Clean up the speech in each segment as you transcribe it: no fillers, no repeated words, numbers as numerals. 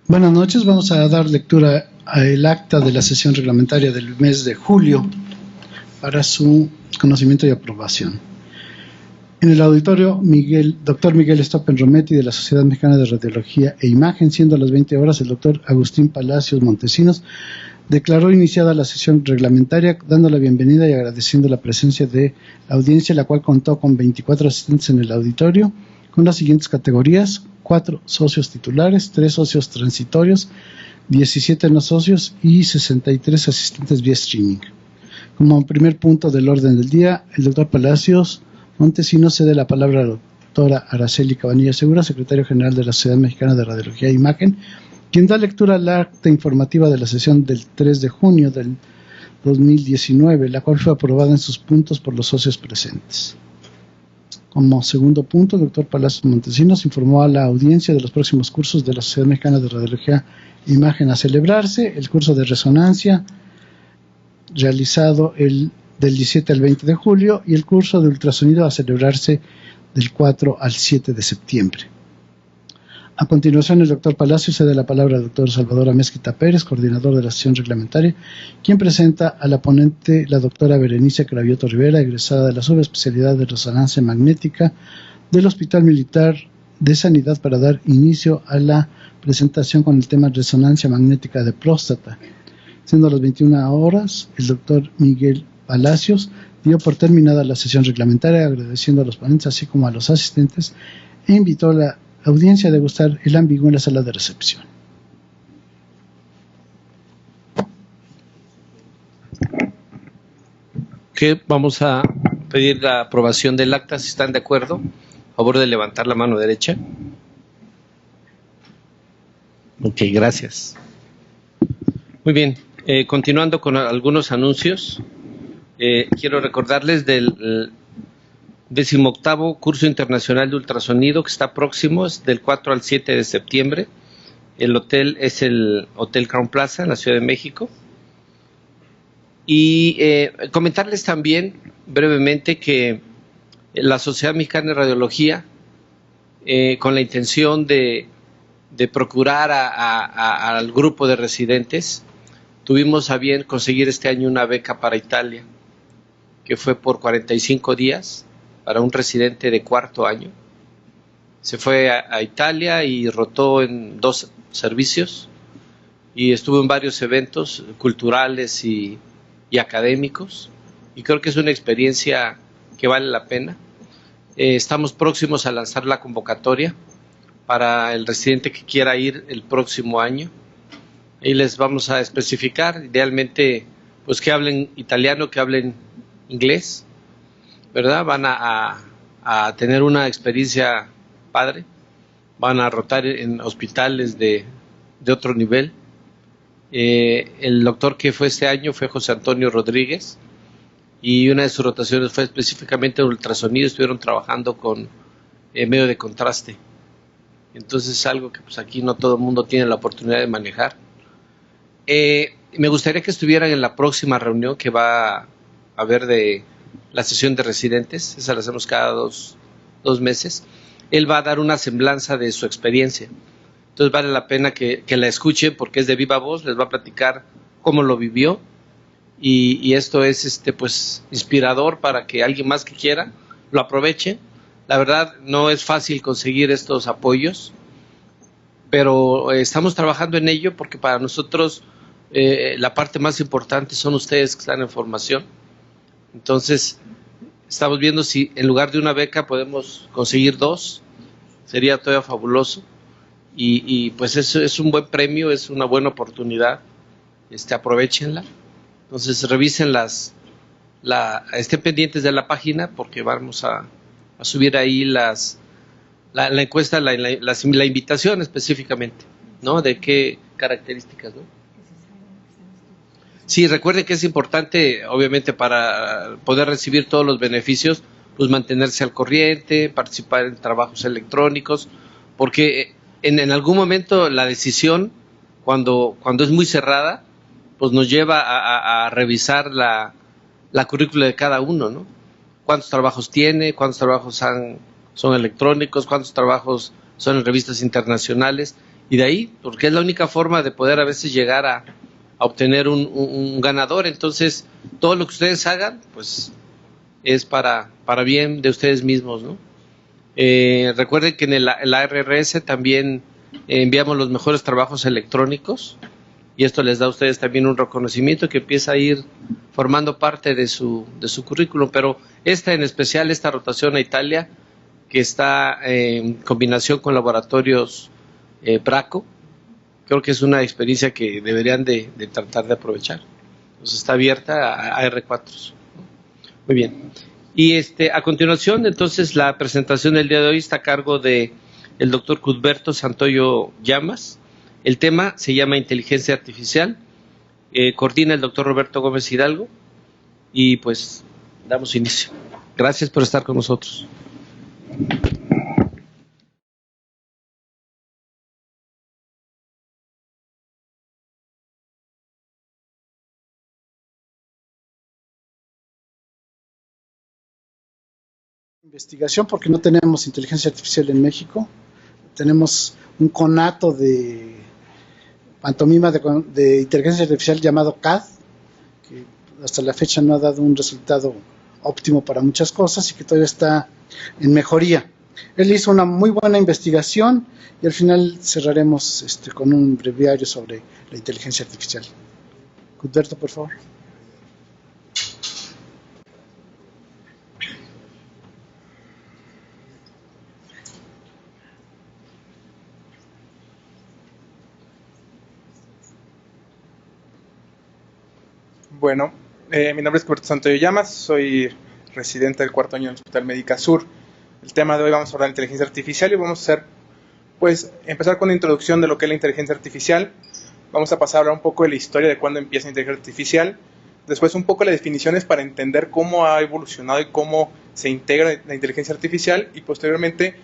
Buenas noches, vamos a dar lectura al acta de la sesión reglamentaria del mes de julio para su conocimiento y aprobación. En el auditorio, doctor Miguel Stoppen Rometti de la Sociedad Mexicana de Radiología e Imagen, siendo las 20 horas, el doctor Agustín Palacios Montesinos declaró iniciada la sesión reglamentaria, dando la bienvenida y agradeciendo la presencia de la audiencia, la cual contó con 24 asistentes en el auditorio, con las siguientes categorías: 4 socios titulares, 3 socios transitorios, 17 no socios y 63 asistentes vía streaming. Como primer punto del orden del día, el doctor Palacios Montesinos cede la palabra a la doctora Araceli Cabanilla Segura, secretario general de la Sociedad Mexicana de Radiología e Imagen, quien da lectura al acta informativa de la sesión del 3 de junio del 2019, la cual fue aprobada en sus puntos por los socios presentes. Como segundo punto, el doctor Palacios Montesinos informó a la audiencia de los próximos cursos de la Sociedad Mexicana de Radiología e Imagen a celebrarse: el curso de resonancia realizado del 17 al 20 de julio y el curso de ultrasonido a celebrarse del 4 al 7 de septiembre. A continuación, el doctor Palacios cede la palabra al doctor Salvador Amezquita Pérez, coordinador de la sesión reglamentaria, quien presenta a la ponente, la doctora Berenice Cravioto Rivera, egresada de la subespecialidad de resonancia magnética del Hospital Militar de Sanidad, para dar inicio a la presentación con el tema resonancia magnética de próstata. Siendo las 21 horas, el doctor Miguel Palacios dio por terminada la sesión reglamentaria, agradeciendo a los ponentes así como a los asistentes, e invitó a la audiencia a degustar el ambigú en la sala de recepción. Vamos a pedir la aprobación del acta, si están de acuerdo. A favor de levantar la mano derecha. Ok, gracias. Muy bien, continuando con algunos anuncios. Quiero recordarles del 18º Curso Internacional de Ultrasonido, que está próximo, es del 4 al 7 de septiembre. El hotel es el Hotel Crown Plaza en la Ciudad de México. Y comentarles también brevemente que la Sociedad Mexicana de Radiología, con la intención de procurar al grupo de residentes, tuvimos a bien conseguir este año una beca para Italia, que fue por 45 días para un residente de cuarto año. Se fue a Italia y rotó en 2 servicios y estuvo en varios eventos culturales y académicos, y creo que es una experiencia que vale la pena. Estamos próximos a lanzar la convocatoria para el residente que quiera ir el próximo año, y les vamos a especificar idealmente pues que hablen italiano, que hablen inglés, ¿verdad? Van a tener una experiencia padre, van a rotar en hospitales de otro nivel. El doctor que fue este año fue José Antonio Rodríguez, y una de sus rotaciones fue específicamente en ultrasonido. Estuvieron trabajando con medio de contraste, entonces es algo que pues aquí no todo el mundo tiene la oportunidad de manejar. Me gustaría que estuvieran en la próxima reunión que va a haber de la sesión de residentes. Esa la hacemos cada dos meses. Él va a dar una semblanza de su experiencia, entonces vale la pena que la escuchen, porque es de viva voz. Les va a platicar cómo lo vivió, y esto es pues inspirador para que alguien más que quiera lo aproveche. La verdad no es fácil conseguir estos apoyos, pero estamos trabajando en ello, porque para nosotros la parte más importante son ustedes que están en formación. Entonces estamos viendo si en lugar de una beca podemos conseguir 2, sería todavía fabuloso, y pues eso es un buen premio, es una buena oportunidad. Aprovéchenla. Entonces revisen estén pendientes de la página, porque vamos a subir ahí la encuesta, la invitación específicamente, ¿no? De qué características, ¿no? Sí, recuerden que es importante, obviamente, para poder recibir todos los beneficios, pues mantenerse al corriente, participar en trabajos electrónicos, porque en algún momento la decisión, cuando es muy cerrada, pues nos lleva a revisar la currícula de cada uno, ¿no? ¿Cuántos trabajos tiene? ¿Cuántos trabajos son electrónicos? ¿Cuántos trabajos son en revistas internacionales? y de ahí, porque es la única forma de poder a veces llegar a obtener un ganador. Entonces, todo lo que ustedes hagan, pues es para bien de ustedes mismos, ¿no? Recuerden que en el ARRS también enviamos los mejores trabajos electrónicos, y esto les da a ustedes también un reconocimiento que empieza a ir formando parte de su currículum. Pero en especial, esta rotación a Italia, que está en combinación con laboratorios Braco, creo que es una experiencia que deberían de tratar de aprovechar. Entonces está abierta a R4. Muy bien. Y a continuación, entonces, la presentación del día de hoy está a cargo de el doctor Cudberto Santoyo Llamas. El tema se llama Inteligencia Artificial. Coordina el doctor Roberto Gómez Hidalgo. Y pues damos inicio. Gracias por estar con nosotros. Investigación, porque no tenemos inteligencia artificial en México. Tenemos un conato de pantomima de inteligencia artificial llamado CAD, que hasta la fecha no ha dado un resultado óptimo para muchas cosas y que todavía está en mejoría. Él hizo una muy buena investigación y al final cerraremos con un breviario sobre la inteligencia artificial. Cudberto, por favor. Bueno, mi nombre es Cudberto Santoyo Llamas, soy residente del cuarto año del Hospital Médica Sur. El tema de hoy vamos a hablar de inteligencia artificial y vamos a hacer, pues, empezar con una introducción de lo que es la inteligencia artificial. Vamos a pasar a hablar un poco de la historia de cuándo empieza la inteligencia artificial. Después un poco las definiciones para entender cómo ha evolucionado y cómo se integra la inteligencia artificial. Y posteriormente,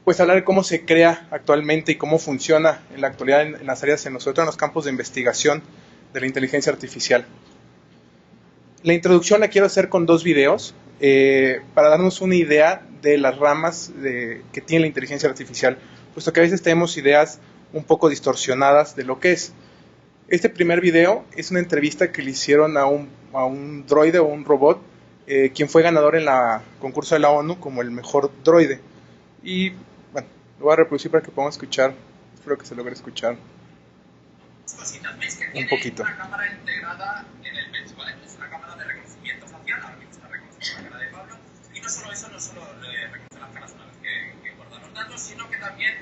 pues, hablar de cómo se crea actualmente y cómo funciona en la actualidad en las áreas, en los campos de investigación de la inteligencia artificial. La introducción la quiero hacer con dos videos para darnos una idea de las ramas que tiene la inteligencia artificial, puesto que a veces tenemos ideas un poco distorsionadas de lo que es. Este primer video es una entrevista que le hicieron a un droide o un robot, quien fue ganador en el concurso de la ONU como el mejor droide. Y bueno, lo voy a reproducir para que podamos escuchar, espero que se logre escuchar un poquito. Una cámara integrada en el pecho, ¿vale? Es una cámara de reconocimiento facial, ahora mismo está reconociendo la cara de Pablo, y no solo eso, no solo reconoce las caras una vez que guarda los datos, sino que también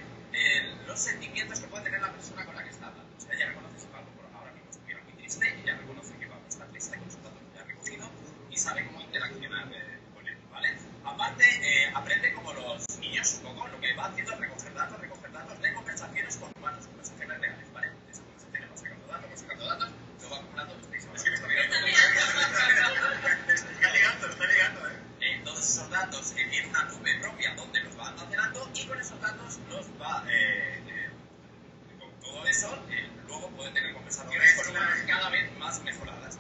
los sentimientos que puede tener la persona con la que está hablando. O sea, ella reconoce si Pablo por ahora mismo estuviera muy triste, ella reconoce que Pablo está triste con sus datos que ha recogido y sabe cómo interaccionar con él, ¿vale? Aparte, aprende como los niños un poco, lo que va haciendo es recoger datos de conversaciones con humanos, conversaciones reales, ¿vale? Sacando datos, lo va acumulando los textos. Es que me está ligando. Está ligando, ¿eh? Todos esos datos tiene una nube propia donde los va almacenando y con esos datos los va. Con todo eso, luego puede tener conversaciones con humanos cada vez más mejoradas.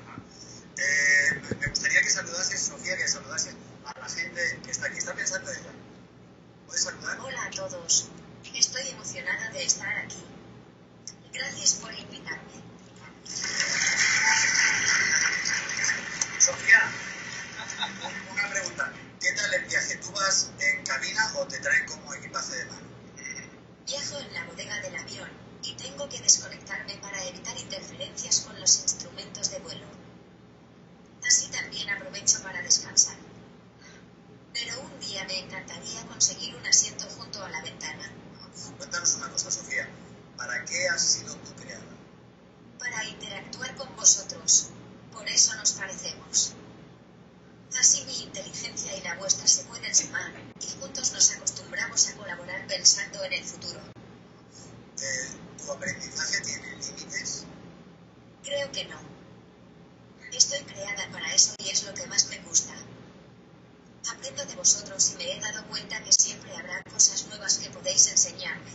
Me gustaría que saludases, Sofía, que saludases a la gente que está aquí. ¿Está pensando ella? ¿Puedes saludar? Hola a todos. Estoy emocionada de estar aquí. Gracias por invitarme. Sofía, una pregunta. ¿Qué tal el viaje? ¿Tú vas en cabina o te traen como equipaje de mano? Viajo en la bodega del avión y tengo que desconectarme para evitar interferencias con los instrumentos de vuelo. Así también aprovecho para descansar. Pero un día me encantaría conseguir un asiento junto a la ventana. Cuéntanos una cosa, Sofía. ¿Para qué has sido tú creada? Para interactuar con vosotros. Por eso nos parecemos. Así mi inteligencia y la vuestra se pueden sumar, y juntos nos acostumbramos a colaborar pensando en el futuro. ¿Tu aprendizaje tiene límites? Creo que no. Estoy creada para eso y es lo que más me gusta. Aprendo de vosotros y me he dado cuenta que siempre habrá cosas nuevas que podéis enseñarme.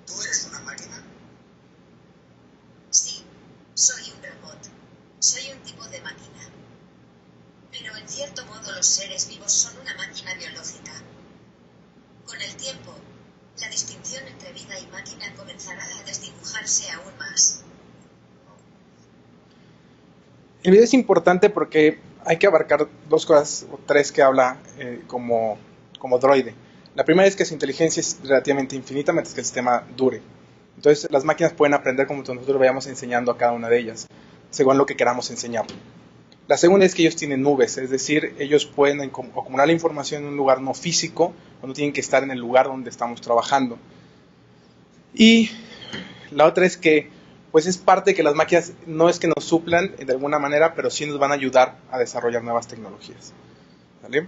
¿Tú eres una máquina? Sí, soy un robot. Soy un tipo de máquina. Pero en cierto modo los seres vivos son una máquina biológica. Con el tiempo, la distinción entre vida y máquina enojarse aún más. El video es importante porque hay que abarcar dos cosas, o tres que habla como droide. La primera es que su inteligencia es relativamente infinita mientras que el sistema dure. Entonces las máquinas pueden aprender como nosotros vayamos enseñando a cada una de ellas, según lo que queramos enseñar. La segunda es que ellos tienen nubes, es decir, ellos pueden acumular la información en un lugar no físico, o no tienen que estar en el lugar donde estamos trabajando. Y la otra es que pues es parte de que las máquinas no es que nos suplan de alguna manera, pero sí nos van a ayudar a desarrollar nuevas tecnologías. ¿Vale?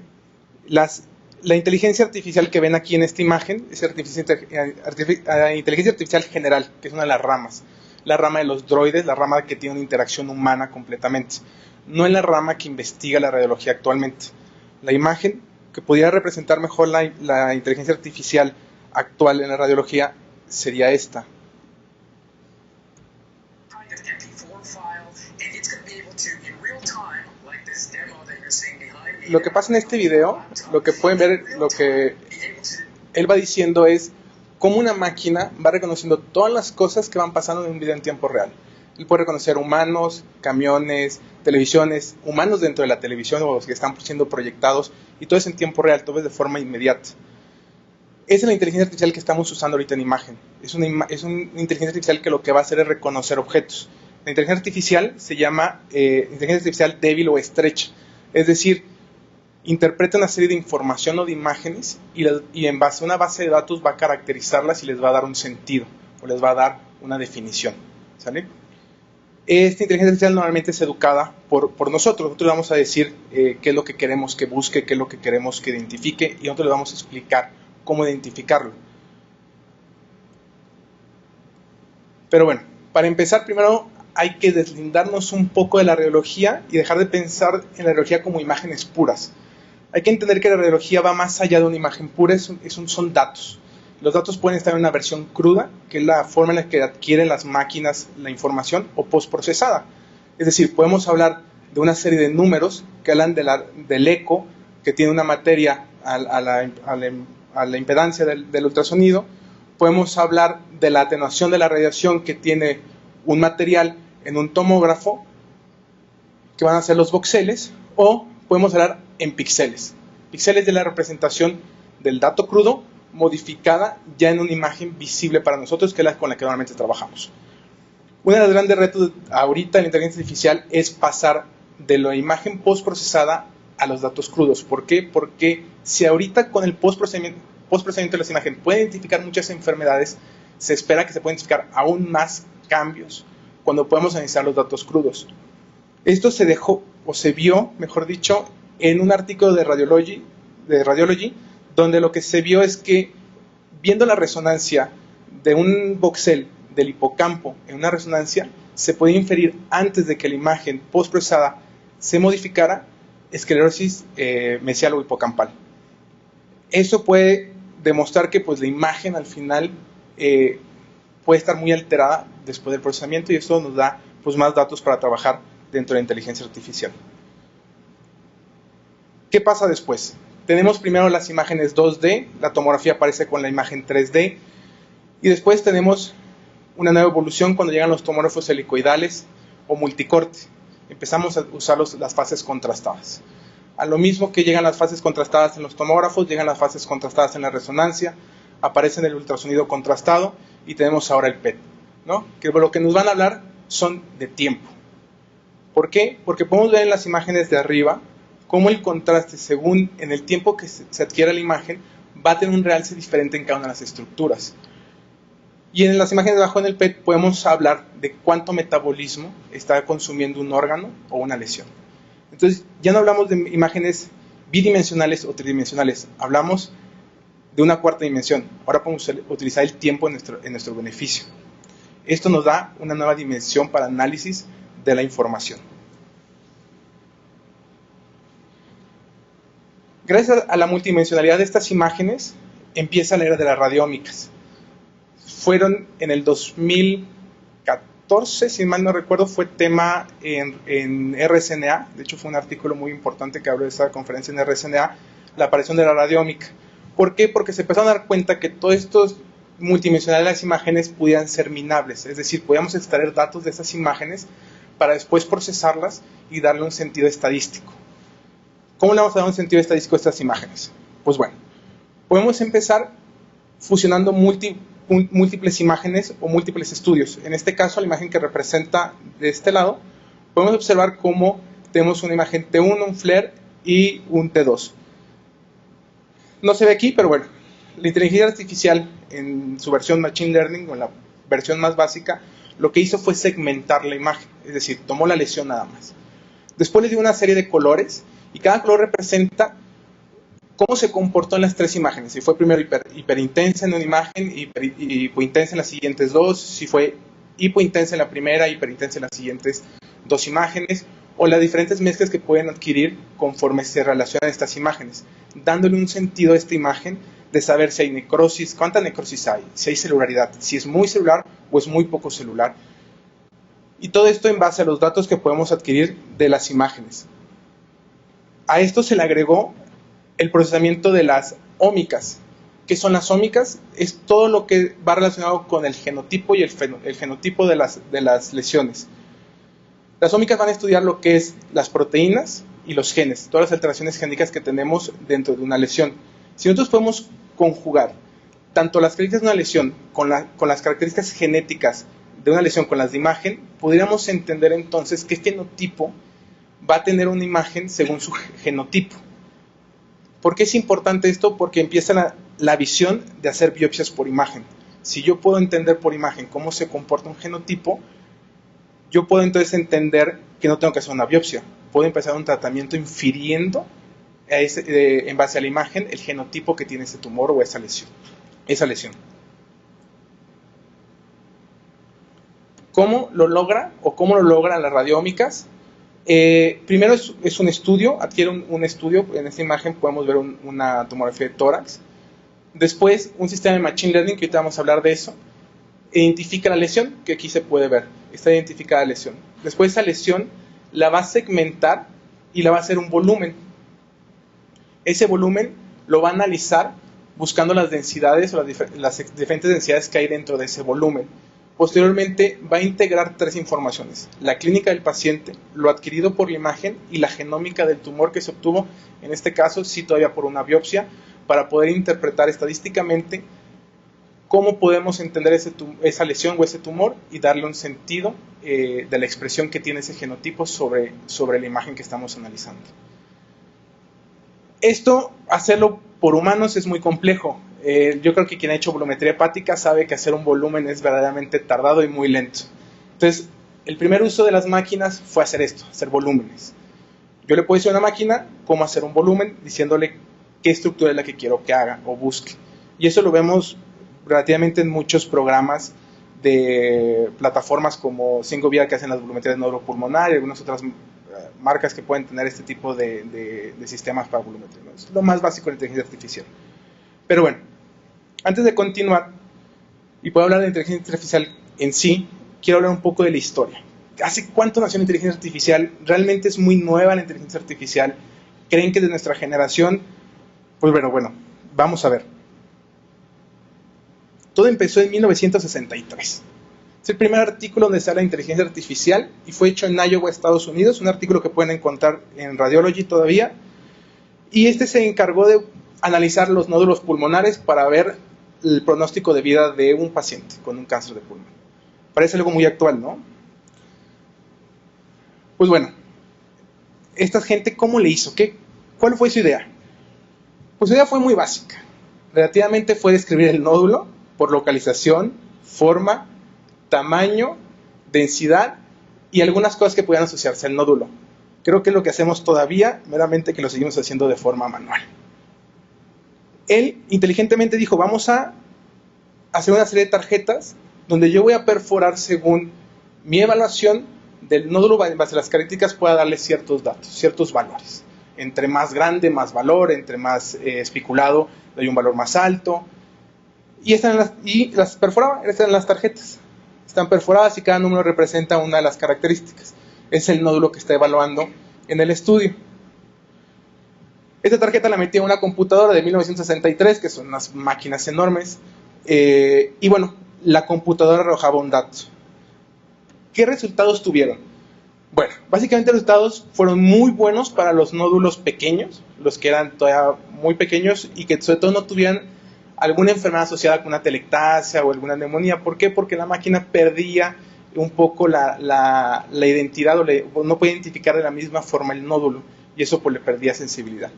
La inteligencia artificial que ven aquí en esta imagen es inteligencia artificial general, que es una de las ramas. La rama de los droides, la rama que tiene una interacción humana completamente. No es la rama que investiga la radiología actualmente. La imagen que pudiera representar mejor la inteligencia artificial actual en la radiología sería esta. Lo que pasa en este video, lo que pueden ver, lo que él va diciendo es cómo una máquina va reconociendo todas las cosas que van pasando en un video en tiempo real. Él puede reconocer humanos, camiones, televisiones, humanos dentro de la televisión o los que están siendo proyectados, y todo es en tiempo real, todo es de forma inmediata. Esa es la inteligencia artificial que estamos usando ahorita en imagen. Es una inteligencia artificial que lo que va a hacer es reconocer objetos. La inteligencia artificial se llama inteligencia artificial débil o estrecha. Es decir, interpreta una serie de información o de imágenes y en base a una base de datos va a caracterizarlas y les va a dar un sentido o les va a dar una definición. ¿Sale? Esta inteligencia artificial normalmente es educada por nosotros. Nosotros le vamos a decir qué es lo que queremos que busque, qué es lo que queremos que identifique, y nosotros le vamos a explicar cómo identificarlo. Pero bueno, para empezar primero hay que deslindarnos un poco de la radiología y dejar de pensar en la radiología como imágenes puras. Hay que entender que la radiología va más allá de una imagen pura, son datos. Los datos pueden estar en una versión cruda, que es la forma en la que adquieren las máquinas la información, o postprocesada. Es decir, podemos hablar de una serie de números que hablan del eco, que tiene una materia a la impedancia del ultrasonido. Podemos hablar de la atenuación de la radiación que tiene un material en un tomógrafo, que van a ser los voxeles, o podemos hablar en píxeles. Píxeles de la representación del dato crudo modificada ya en una imagen visible para nosotros, que es la con la que normalmente trabajamos. Uno de los grandes retos ahorita en la inteligencia artificial es pasar de la imagen postprocesada a los datos crudos. ¿Por qué? Porque si ahorita con el postprocesamiento de las imágenes puede identificar muchas enfermedades, se espera que se puedan identificar aún más cambios cuando podemos analizar los datos crudos. Esto se dejó, o se vio, mejor dicho, en un artículo de Radiology, donde lo que se vio es que, viendo la resonancia de un voxel del hipocampo en una resonancia, se podía inferir antes de que la imagen postprocesada se modificara esclerosis mesial o hipocampal. Eso puede demostrar que pues, la imagen al final puede estar muy alterada después del procesamiento, y eso nos da pues, más datos para trabajar dentro de la inteligencia artificial. ¿Qué pasa después? Tenemos primero las imágenes 2D, la tomografía aparece con la imagen 3D, y después tenemos una nueva evolución cuando llegan los tomógrafos helicoidales o multicorte. Empezamos a usar las fases contrastadas. A lo mismo que llegan las fases contrastadas en los tomógrafos, llegan las fases contrastadas en la resonancia, aparece en el ultrasonido contrastado, y tenemos ahora el PET, ¿no? Que lo que nos van a hablar son de tiempo. ¿Por qué? Porque podemos ver en las imágenes de arriba cómo el contraste, según en el tiempo que se adquiere la imagen, va a tener un realce diferente en cada una de las estructuras. Y en las imágenes de abajo en el PET podemos hablar de cuánto metabolismo está consumiendo un órgano o una lesión. Entonces ya no hablamos de imágenes bidimensionales o tridimensionales, hablamos de una cuarta dimensión. Ahora podemos utilizar el tiempo en nuestro beneficio. Esto nos da una nueva dimensión para análisis de la información. Gracias a la multidimensionalidad de estas imágenes, empieza la era de las radiómicas. Fueron en el 2014, si mal no recuerdo, fue tema en RSNA. De hecho, fue un artículo muy importante que habló de esta conferencia en RSNA, la aparición de la radiómica. ¿Por qué? Porque se empezaron a dar cuenta que todos estos multidimensional de las imágenes pudieran ser minables, es decir, podíamos extraer datos de esas imágenes para después procesarlas y darle un sentido estadístico. ¿Cómo le vamos a dar un sentido estadístico a estas imágenes? Pues bueno, podemos empezar fusionando múltiples imágenes o múltiples estudios. En este caso, la imagen que representa de este lado, podemos observar cómo tenemos una imagen T1, un FLAIR y un T2. No se ve aquí, pero bueno, la inteligencia artificial en su versión Machine Learning, o en la versión más básica, lo que hizo fue segmentar la imagen, es decir, tomó la lesión nada más. Después le dio una serie de colores y cada color representa cómo se comportó en las tres imágenes. Si fue primero hiperintensa en una imagen, hipointensa en las siguientes dos, si fue hipointensa en la primera, hiperintensa en las siguientes dos imágenes, o las diferentes mezclas que pueden adquirir conforme se relacionan estas imágenes, dándole un sentido a esta imagen de saber si hay necrosis, cuánta necrosis hay, si hay celularidad, si es muy celular o es muy poco celular. Y todo esto en base a los datos que podemos adquirir de las imágenes. A esto se le agregó el procesamiento de las ómicas. ¿Qué son las ómicas? Es todo lo que va relacionado con el genotipo y el fenotipo de las lesiones. Las ómicas van a estudiar lo que es las proteínas y los genes, todas las alteraciones génicas que tenemos dentro de una lesión. Si nosotros podemos conjugar tanto las características de una lesión con las características genéticas de una lesión con las de imagen, podríamos entender entonces qué fenotipo va a tener una imagen según su genotipo. ¿Por qué es importante esto? Porque empieza la visión de hacer biopsias por imagen. Si yo puedo entender por imagen cómo se comporta un genotipo, yo puedo entonces entender que no tengo que hacer una biopsia. Puedo empezar un tratamiento infiriendo en base a la imagen el genotipo que tiene ese tumor o esa lesión. ¿Cómo lo logra o cómo lo logran las radiómicas? Primero es un estudio, adquiere un estudio. En esta imagen podemos ver una tomografía de tórax. Después un sistema de Machine Learning, que ahorita vamos a hablar de eso, identifica la lesión, que aquí se puede ver, está identificada la lesión. Después esa lesión la va a segmentar y la va a hacer un volumen. Ese volumen lo va a analizar buscando las densidades o las diferentes densidades que hay dentro de ese volumen. Posteriormente va a integrar tres informaciones: la clínica del paciente, lo adquirido por la imagen y la genómica del tumor que se obtuvo, en este caso sí todavía por una biopsia, para poder interpretar estadísticamente cómo podemos entender esa lesión o ese tumor y darle un sentido de la expresión que tiene ese genotipo sobre la imagen que estamos analizando. Esto, hacerlo por humanos es muy complejo. Yo creo que quien ha hecho volumetría hepática sabe que hacer un volumen es verdaderamente tardado y muy lento. Entonces, el primer uso de las máquinas fue hacer esto, hacer volúmenes. Yo le puedo decir a una máquina cómo hacer un volumen, diciéndole qué estructura es la que quiero que haga o busque. Y eso lo vemos relativamente en muchos programas de plataformas como Singovia, que hacen las volumetrías neuropulmonar, y algunas otras marcas que pueden tener este tipo de sistemas para volumetría. Es lo más básico de la inteligencia artificial. Pero bueno, antes de continuar y puedo hablar de inteligencia artificial en sí, quiero hablar un poco de la historia. ¿Hace cuánto nació la inteligencia artificial? Realmente es muy nueva la inteligencia artificial. ¿Creen que es de nuestra generación? Pues bueno, vamos a ver. Todo empezó en 1963. Es el primer artículo donde se habla de inteligencia artificial y fue hecho en Iowa, Estados Unidos, un artículo que pueden encontrar en Radiology todavía. Y este se encargó de analizar los nódulos pulmonares para ver el pronóstico de vida de un paciente con un cáncer de pulmón. Parece algo muy actual, ¿no? Pues bueno, esta gente, ¿cómo le hizo? ¿Cuál fue su idea? Pues su idea fue muy básica. Relativamente fue describir el nódulo por localización, forma, tamaño, densidad y algunas cosas que pudieran asociarse al nódulo. Creo que es lo que hacemos todavía, meramente que lo seguimos haciendo de forma manual. Él inteligentemente dijo, vamos a hacer una serie de tarjetas donde yo voy a perforar según mi evaluación del nódulo, en base a las características pueda darle ciertos datos, ciertos valores. Entre más grande, más valor; entre más especulado, le doy un valor más alto. Y las perforaba, estas eran las tarjetas. Están perforadas y cada número representa una de las características. Es el nódulo que está evaluando en el estudio. Esta tarjeta la metí en una computadora de 1963, que son unas máquinas enormes. Y bueno, la computadora arrojaba un dato. ¿Qué resultados tuvieron? Bueno, básicamente los resultados fueron muy buenos para los nódulos pequeños, los que eran todavía muy pequeños y que sobre todo no tuvieran alguna enfermedad asociada con una telectasia o alguna neumonía. ¿Por qué? Porque la máquina perdía un poco la identidad o no podía identificar de la misma forma el nódulo y eso pues le perdía sensibilidad.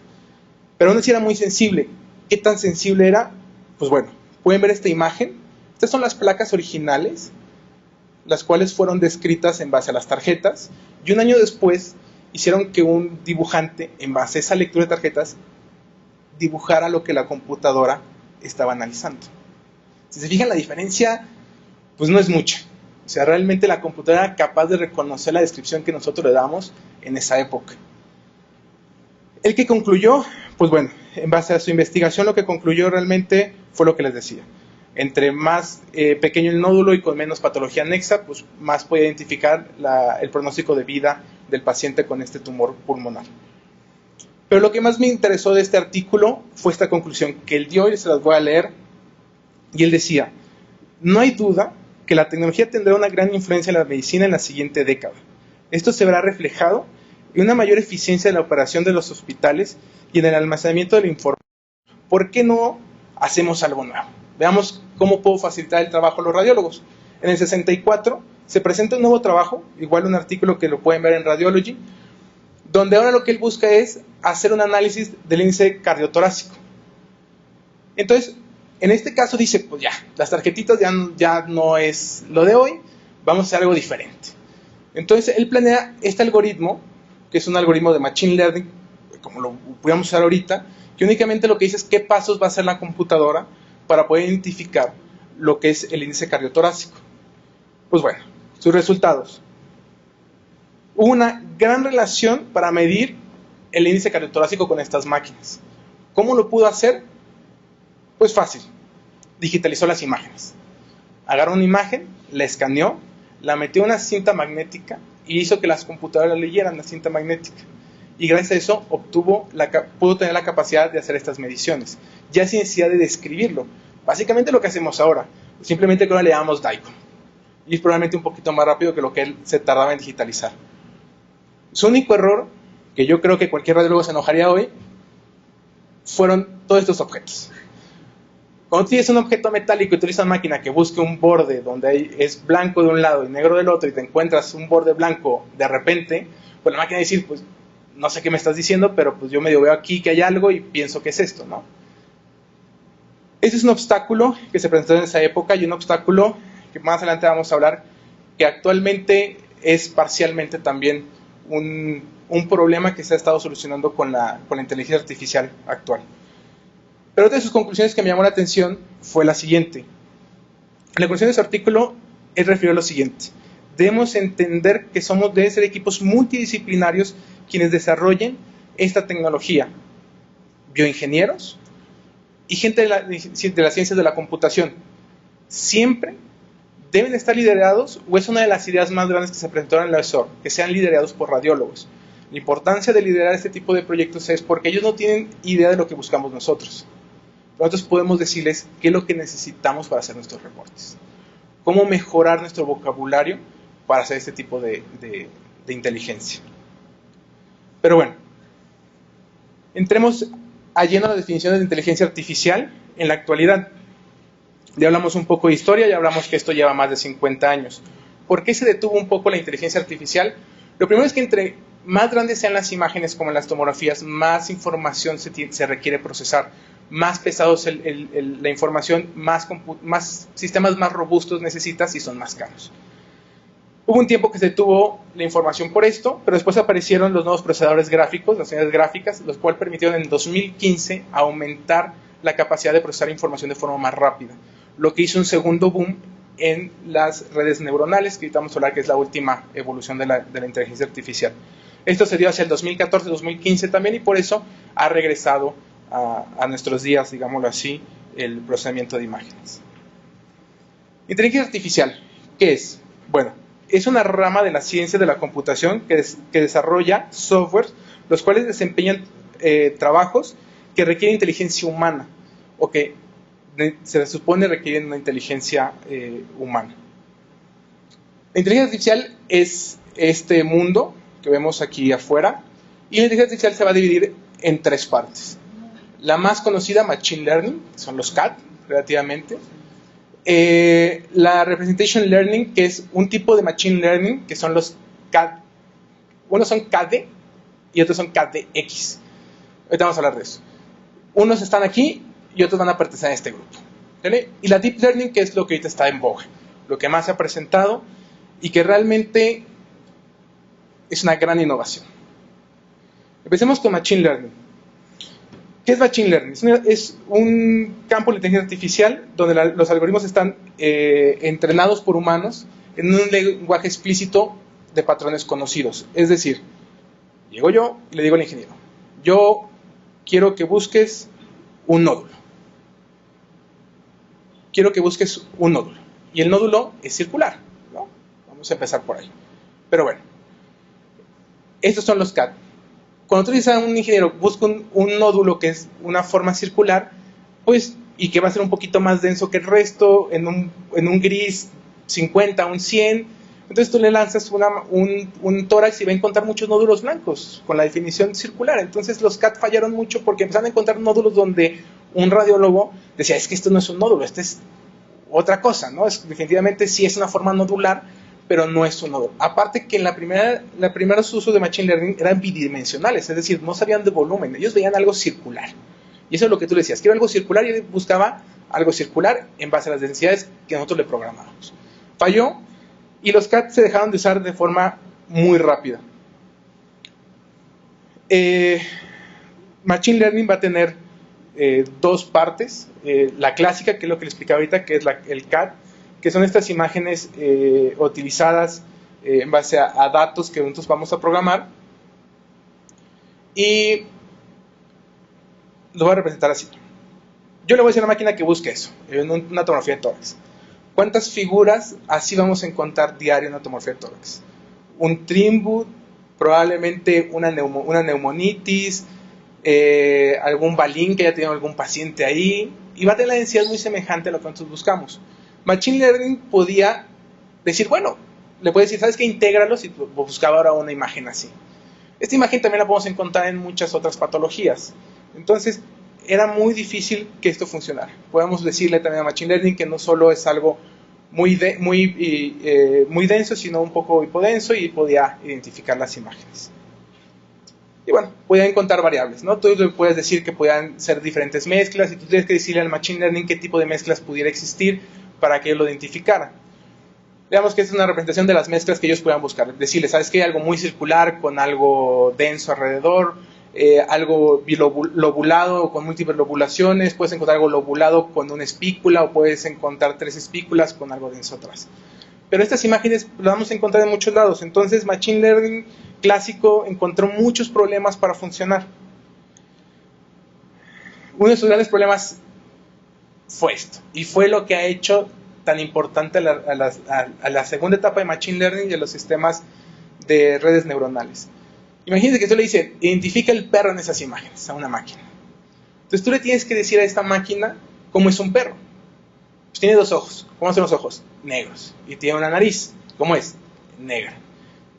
Pero aún así era muy sensible. ¿Qué tan sensible era? Pues bueno, pueden ver esta imagen. Estas son las placas originales, las cuales fueron descritas en base a las tarjetas, y un año después hicieron que un dibujante, en base a esa lectura de tarjetas, dibujara lo que la computadora estaba analizando. Si se fijan, la diferencia pues no es mucha. O sea, realmente la computadora era capaz de reconocer la descripción que nosotros le damos en esa época. El que concluyó, pues bueno, en base a su investigación lo que concluyó realmente fue lo que les decía. Entre más pequeño el nódulo y con menos patología anexa, pues más puede identificar el pronóstico de vida del paciente con este tumor pulmonar. Pero lo que más me interesó de este artículo fue esta conclusión que él dio y se las voy a leer. Y él decía, no hay duda que la tecnología tendrá una gran influencia en la medicina en la siguiente década. Esto se verá reflejado en una mayor eficiencia en la operación de los hospitales y en el almacenamiento de la información. ¿Por qué no hacemos algo nuevo? Veamos cómo puedo facilitar el trabajo a los radiólogos. En el 64 se presenta un nuevo trabajo, igual un artículo que lo pueden ver en Radiology, donde ahora lo que él busca es hacer un análisis del índice cardiotorácico. Entonces, en este caso dice, pues ya, las tarjetitas ya no es lo de hoy, vamos a hacer algo diferente. Entonces, él planea este algoritmo, que es un algoritmo de Machine Learning, como lo podemos usar ahorita, que únicamente lo que dice es qué pasos va a hacer la computadora para poder identificar lo que es el índice cardiotorácico. Pues bueno, sus resultados. Hubo una gran relación para medir el índice cardiotorácico con estas máquinas. ¿Cómo lo pudo hacer? Pues fácil. Digitalizó las imágenes. Agarró una imagen, la escaneó, la metió en una cinta magnética y hizo que las computadoras leyeran la cinta magnética. Y gracias a eso pudo tener la capacidad de hacer estas mediciones, ya sin necesidad de describirlo. Básicamente lo que hacemos ahora, simplemente que ahora le llamamos DICOM. Y es probablemente un poquito más rápido que lo que él se tardaba en digitalizar. Su único error, que yo creo que cualquier radiólogo se enojaría hoy, fueron todos estos objetos. Cuando tienes un objeto metálico y utilizas una máquina que busque un borde donde es blanco de un lado y negro del otro y te encuentras un borde blanco de repente, pues la máquina va a decir, pues no sé qué me estás diciendo, pero pues yo medio veo aquí que hay algo y pienso que es esto, ¿no? Ese es un obstáculo que se presentó en esa época y un obstáculo que más adelante vamos a hablar, que actualmente es parcialmente también un problema que se ha estado solucionando con la inteligencia artificial actual. Pero otra de sus conclusiones que me llamó la atención fue la siguiente. La conclusión de su artículo es referir a lo siguiente. Debemos entender que deben ser equipos multidisciplinarios quienes desarrollen esta tecnología. Bioingenieros y gente de las ciencias de la computación. Siempre deben estar liderados, o es una de las ideas más grandes que se presentaron en la ESOR, que sean liderados por radiólogos. La importancia de liderar este tipo de proyectos es porque ellos no tienen idea de lo que buscamos nosotros. Nosotros podemos decirles qué es lo que necesitamos para hacer nuestros reportes. Cómo mejorar nuestro vocabulario para hacer este tipo de inteligencia. Pero bueno, entremos a lleno las definiciones de inteligencia artificial en la actualidad. Ya hablamos un poco de historia, ya hablamos que esto lleva más de 50 años. ¿Por qué se detuvo un poco la inteligencia artificial? Lo primero es que entre más grandes sean las imágenes como en las tomografías, más información se requiere procesar, más pesados la información, más sistemas más robustos necesitas y son más caros. Hubo un tiempo que se detuvo la información por esto, pero después aparecieron los nuevos procesadores gráficos, las unidades gráficas, los cuales permitieron en 2015 aumentar la capacidad de procesar información de forma más rápida, lo que hizo un segundo boom en las redes neuronales, que ahorita vamos a hablar que es la última evolución de la inteligencia artificial. Esto se dio hacia el 2014-2015 también y por eso ha regresado a nuestros días, digámoslo así, el procesamiento de imágenes. Inteligencia artificial, ¿qué es? Bueno, es una rama de la ciencia de la computación que desarrolla softwares, los cuales desempeñan trabajos que requieren inteligencia humana o que se supone requieren una inteligencia humana. La inteligencia artificial es este mundo que vemos aquí afuera, y la inteligencia artificial se va a dividir en 3 partes. La más conocida, Machine Learning, son los CAD, relativamente. La Representation Learning, que es un tipo de Machine Learning, que son los CAD. Unos son KD y otros son KDX. Ahorita vamos a hablar de eso. Unos están aquí y otros van a pertenecer a este grupo. ¿Vale? Y la Deep Learning, que es lo que ahorita está en boga, lo que más se ha presentado y que realmente es una gran innovación. Empecemos con Machine Learning. ¿Qué es Machine Learning? Es un campo de inteligencia artificial donde los algoritmos están entrenados por humanos en un lenguaje explícito de patrones conocidos. Es decir, llego yo y le digo al ingeniero, yo quiero que busques un nódulo. Quiero que busques un nódulo. Y el nódulo es circular, ¿no? Vamos a empezar por ahí. Pero bueno, estos son los CAD. Cuando tú dices a un ingeniero, busca un nódulo que es una forma circular, pues, y que va a ser un poquito más denso que el resto, en un gris 50, un 100, entonces tú le lanzas un tórax y va a encontrar muchos nódulos blancos con la definición circular. Entonces los CAD fallaron mucho porque empezaron a encontrar nódulos donde un radiólogo decía, es que esto no es un nódulo, esto es otra cosa, ¿no? Definitivamente sí es una forma nodular, pero no es un nódulo. Aparte que en la primera uso de Machine Learning eran bidimensionales, es decir, no sabían de volumen, ellos veían algo circular. Y eso es lo que tú le decías, quiero algo circular, y él buscaba algo circular en base a las densidades que nosotros le programábamos. Falló, y los CAD se dejaron de usar de forma muy rápida. Machine Learning va a tener 2 partes. La clásica, que es lo que les explicaba ahorita, que es el CAD, que son estas imágenes utilizadas en base a datos que nosotros vamos a programar. Y lo voy a representar así. Yo le voy a decir a la máquina que busque eso, en una tomografía de tórax. ¿Cuántas figuras así vamos a encontrar diario en una tomografía de tórax? Un Trimwood, probablemente una neumonitis, algún balín que haya tenido algún paciente ahí, y va a tener la densidad muy semejante a lo que nosotros buscamos. Machine Learning podía decir, bueno, le puede decir, ¿sabes qué? Intégralos, y buscaba ahora una imagen así. Esta imagen también la podemos encontrar en muchas otras patologías. Entonces, era muy difícil que esto funcionara. Podemos decirle también a Machine Learning que no solo es algo muy denso, sino un poco hipodenso, y podía identificar las imágenes. Y bueno, podía encontrar variables, ¿no? Tú le puedes decir que podían ser diferentes mezclas, y tú tienes que decirle al Machine Learning qué tipo de mezclas pudiera existir para que él lo identificara. Digamos que esta es una representación de las mezclas que ellos puedan buscar. Decirle, ¿sabes qué? Algo muy circular con algo denso alrededor, algo bilobulado con múltiples lobulaciones, puedes encontrar algo lobulado con una espícula, o puedes encontrar 3 espículas con algo denso atrás. Pero estas imágenes las vamos a encontrar en muchos lados. Entonces Machine Learning clásico encontró muchos problemas para funcionar. Uno de sus grandes problemas fue esto, y fue lo que ha hecho tan importante a la segunda etapa de Machine Learning y a los sistemas de redes neuronales. Imagínense que tú le dices, identifica el perro en esas imágenes a una máquina. Entonces tú le tienes que decir a esta máquina cómo es un perro. Pues tiene 2 ojos. ¿Cómo son los ojos? Negros. Y tiene una nariz. ¿Cómo es? Negra.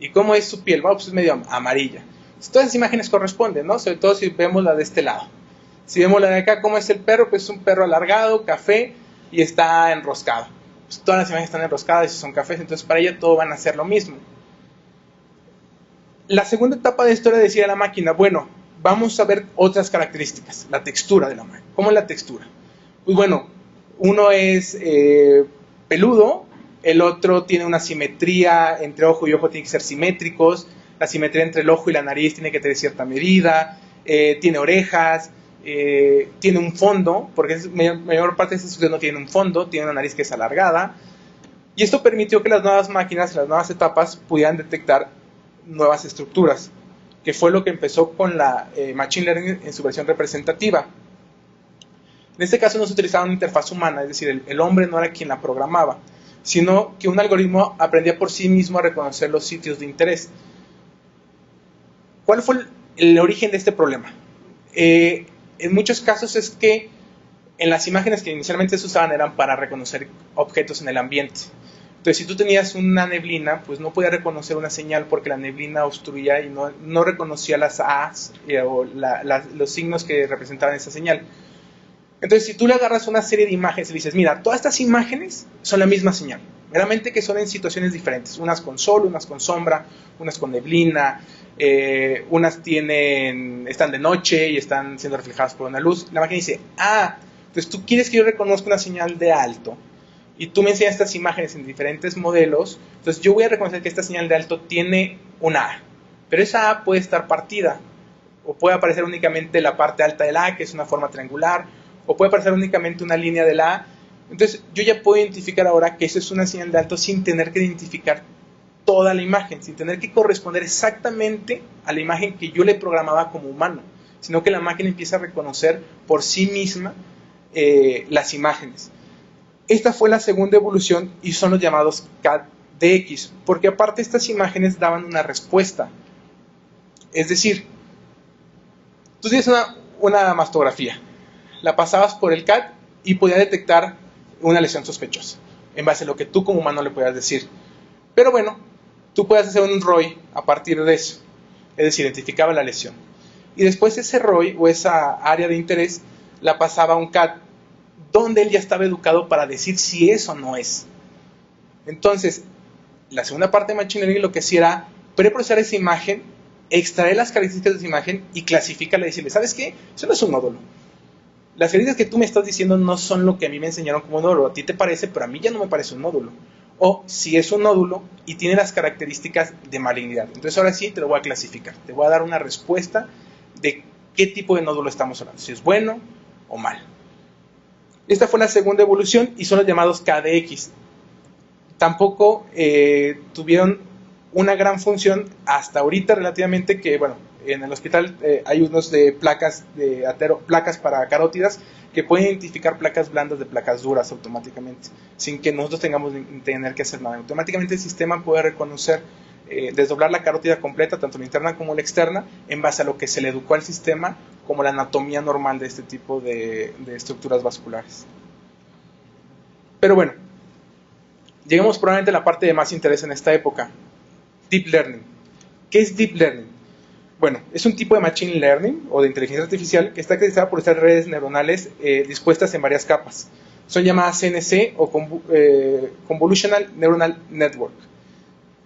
¿Y cómo es su piel? Bueno, pues es medio amarilla. Entonces, todas esas imágenes corresponden, ¿no? Sobre todo si vemos la de este lado. Si vemos la de acá, ¿cómo es el perro? Pues es un perro alargado, café, y está enroscado. Pues todas las imágenes están enroscadas y son cafés, entonces para ella todo van a ser lo mismo. La segunda etapa de esto era decir a la máquina, bueno, vamos a ver otras características, la textura de la máquina. ¿Cómo es la textura? Pues bueno, uno es peludo, el otro tiene una simetría entre ojo y ojo, tiene que ser simétricos, la simetría entre el ojo y la nariz tiene que tener cierta medida, tiene orejas, tiene un fondo, porque mayor parte de estos estudios no tienen un fondo, tiene una nariz que es alargada, y esto permitió que las nuevas máquinas, las nuevas etapas, pudieran detectar nuevas estructuras, que fue lo que empezó con la Machine Learning en su versión representativa. En este caso no se utilizaba una interfaz humana, es decir, el hombre no era quien la programaba, sino que un algoritmo aprendía por sí mismo a reconocer los sitios de interés. ¿Cuál fue el origen de este problema? En muchos casos es que en las imágenes que inicialmente se usaban eran para reconocer objetos en el ambiente. Entonces, si tú tenías una neblina, pues no podía reconocer una señal porque la neblina obstruía y no reconocía las A's o los signos que representaban esa señal. Entonces, si tú le agarras una serie de imágenes y le dices, mira, todas estas imágenes son la misma señal, meramente que son en situaciones diferentes, unas con sol, unas con sombra, unas con neblina, unas están de noche y están siendo reflejadas por una luz. La máquina dice, entonces tú quieres que yo reconozca una señal de alto y tú me enseñas estas imágenes en diferentes modelos, entonces yo voy a reconocer que esta señal de alto tiene una A, pero esa A puede estar partida, o puede aparecer únicamente la parte alta de la A, que es una forma triangular, o puede aparecer únicamente una línea de la A. Entonces yo ya puedo identificar ahora que eso es una señal de alto sin tener que identificar toda la imagen, sin tener que corresponder exactamente a la imagen que yo le programaba como humano, sino que la máquina empieza a reconocer por sí misma las imágenes. Esta fue la segunda evolución y son los llamados CAD-DX, porque aparte estas imágenes daban una respuesta. Es decir, tú tienes una mastografía, la pasabas por el CAD y podía detectar una lesión sospechosa, en base a lo que tú como humano le podías decir. Pero bueno, tú puedes hacer un ROI a partir de eso, es decir, identificaba la lesión. Y después ese ROI o esa área de interés la pasaba a un CAD, donde él ya estaba educado para decir si eso no es. Entonces, la segunda parte de Machine Learning lo que hacía era preprocesar esa imagen, extraer las características de esa imagen y clasificarla y decirle, ¿sabes qué? Eso no es un nódulo. Las características que tú me estás diciendo no son lo que a mí me enseñaron como nódulo. A ti te parece, pero a mí ya no me parece un nódulo. O si es un nódulo y tiene las características de malignidad. Entonces ahora sí te lo voy a clasificar. Te voy a dar una respuesta de qué tipo de nódulo estamos hablando. Si es bueno o malo. Esta fue la segunda evolución y son los llamados KDX. Tampoco tuvieron una gran función hasta ahorita relativamente que, bueno, en el hospital hay unos de placas para carótidas que pueden identificar placas blandas de placas duras automáticamente, sin que nosotros tengamos que tener que hacer nada. Automáticamente el sistema puede reconocer, desdoblar la carótida completa, tanto la interna como la externa, en base a lo que se le educó al sistema como la anatomía normal de este tipo de estructuras vasculares. Pero bueno, llegamos probablemente a la parte de más interés en esta época, Deep Learning. ¿Qué es Deep Learning? Bueno, es un tipo de Machine Learning o de inteligencia artificial que está caracterizada por estas redes neuronales dispuestas en varias capas. Son llamadas CNC o Convolutional Neural Network.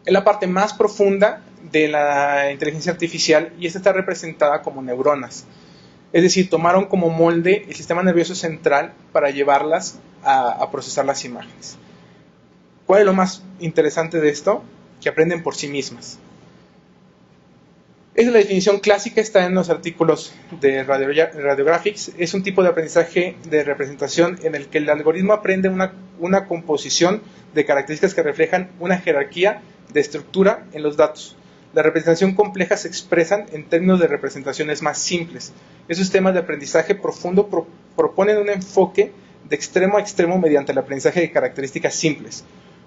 Es la parte más profunda de la inteligencia artificial y esta está representada como neuronas. Es decir, tomaron como molde el sistema nervioso central para llevarlas a procesar las imágenes. ¿Cuál es lo más interesante de esto? Que aprenden por sí mismas. Esa es la definición clásica, está en los artículos de Radiographics. Es un tipo de aprendizaje de representación en el que el algoritmo aprende una composición de características que reflejan una jerarquía de estructura en los datos. La representación compleja se expresan en términos de representaciones más simples. Esos sistemas de aprendizaje profundo proponen un enfoque de extremo a extremo mediante el aprendizaje de características simples,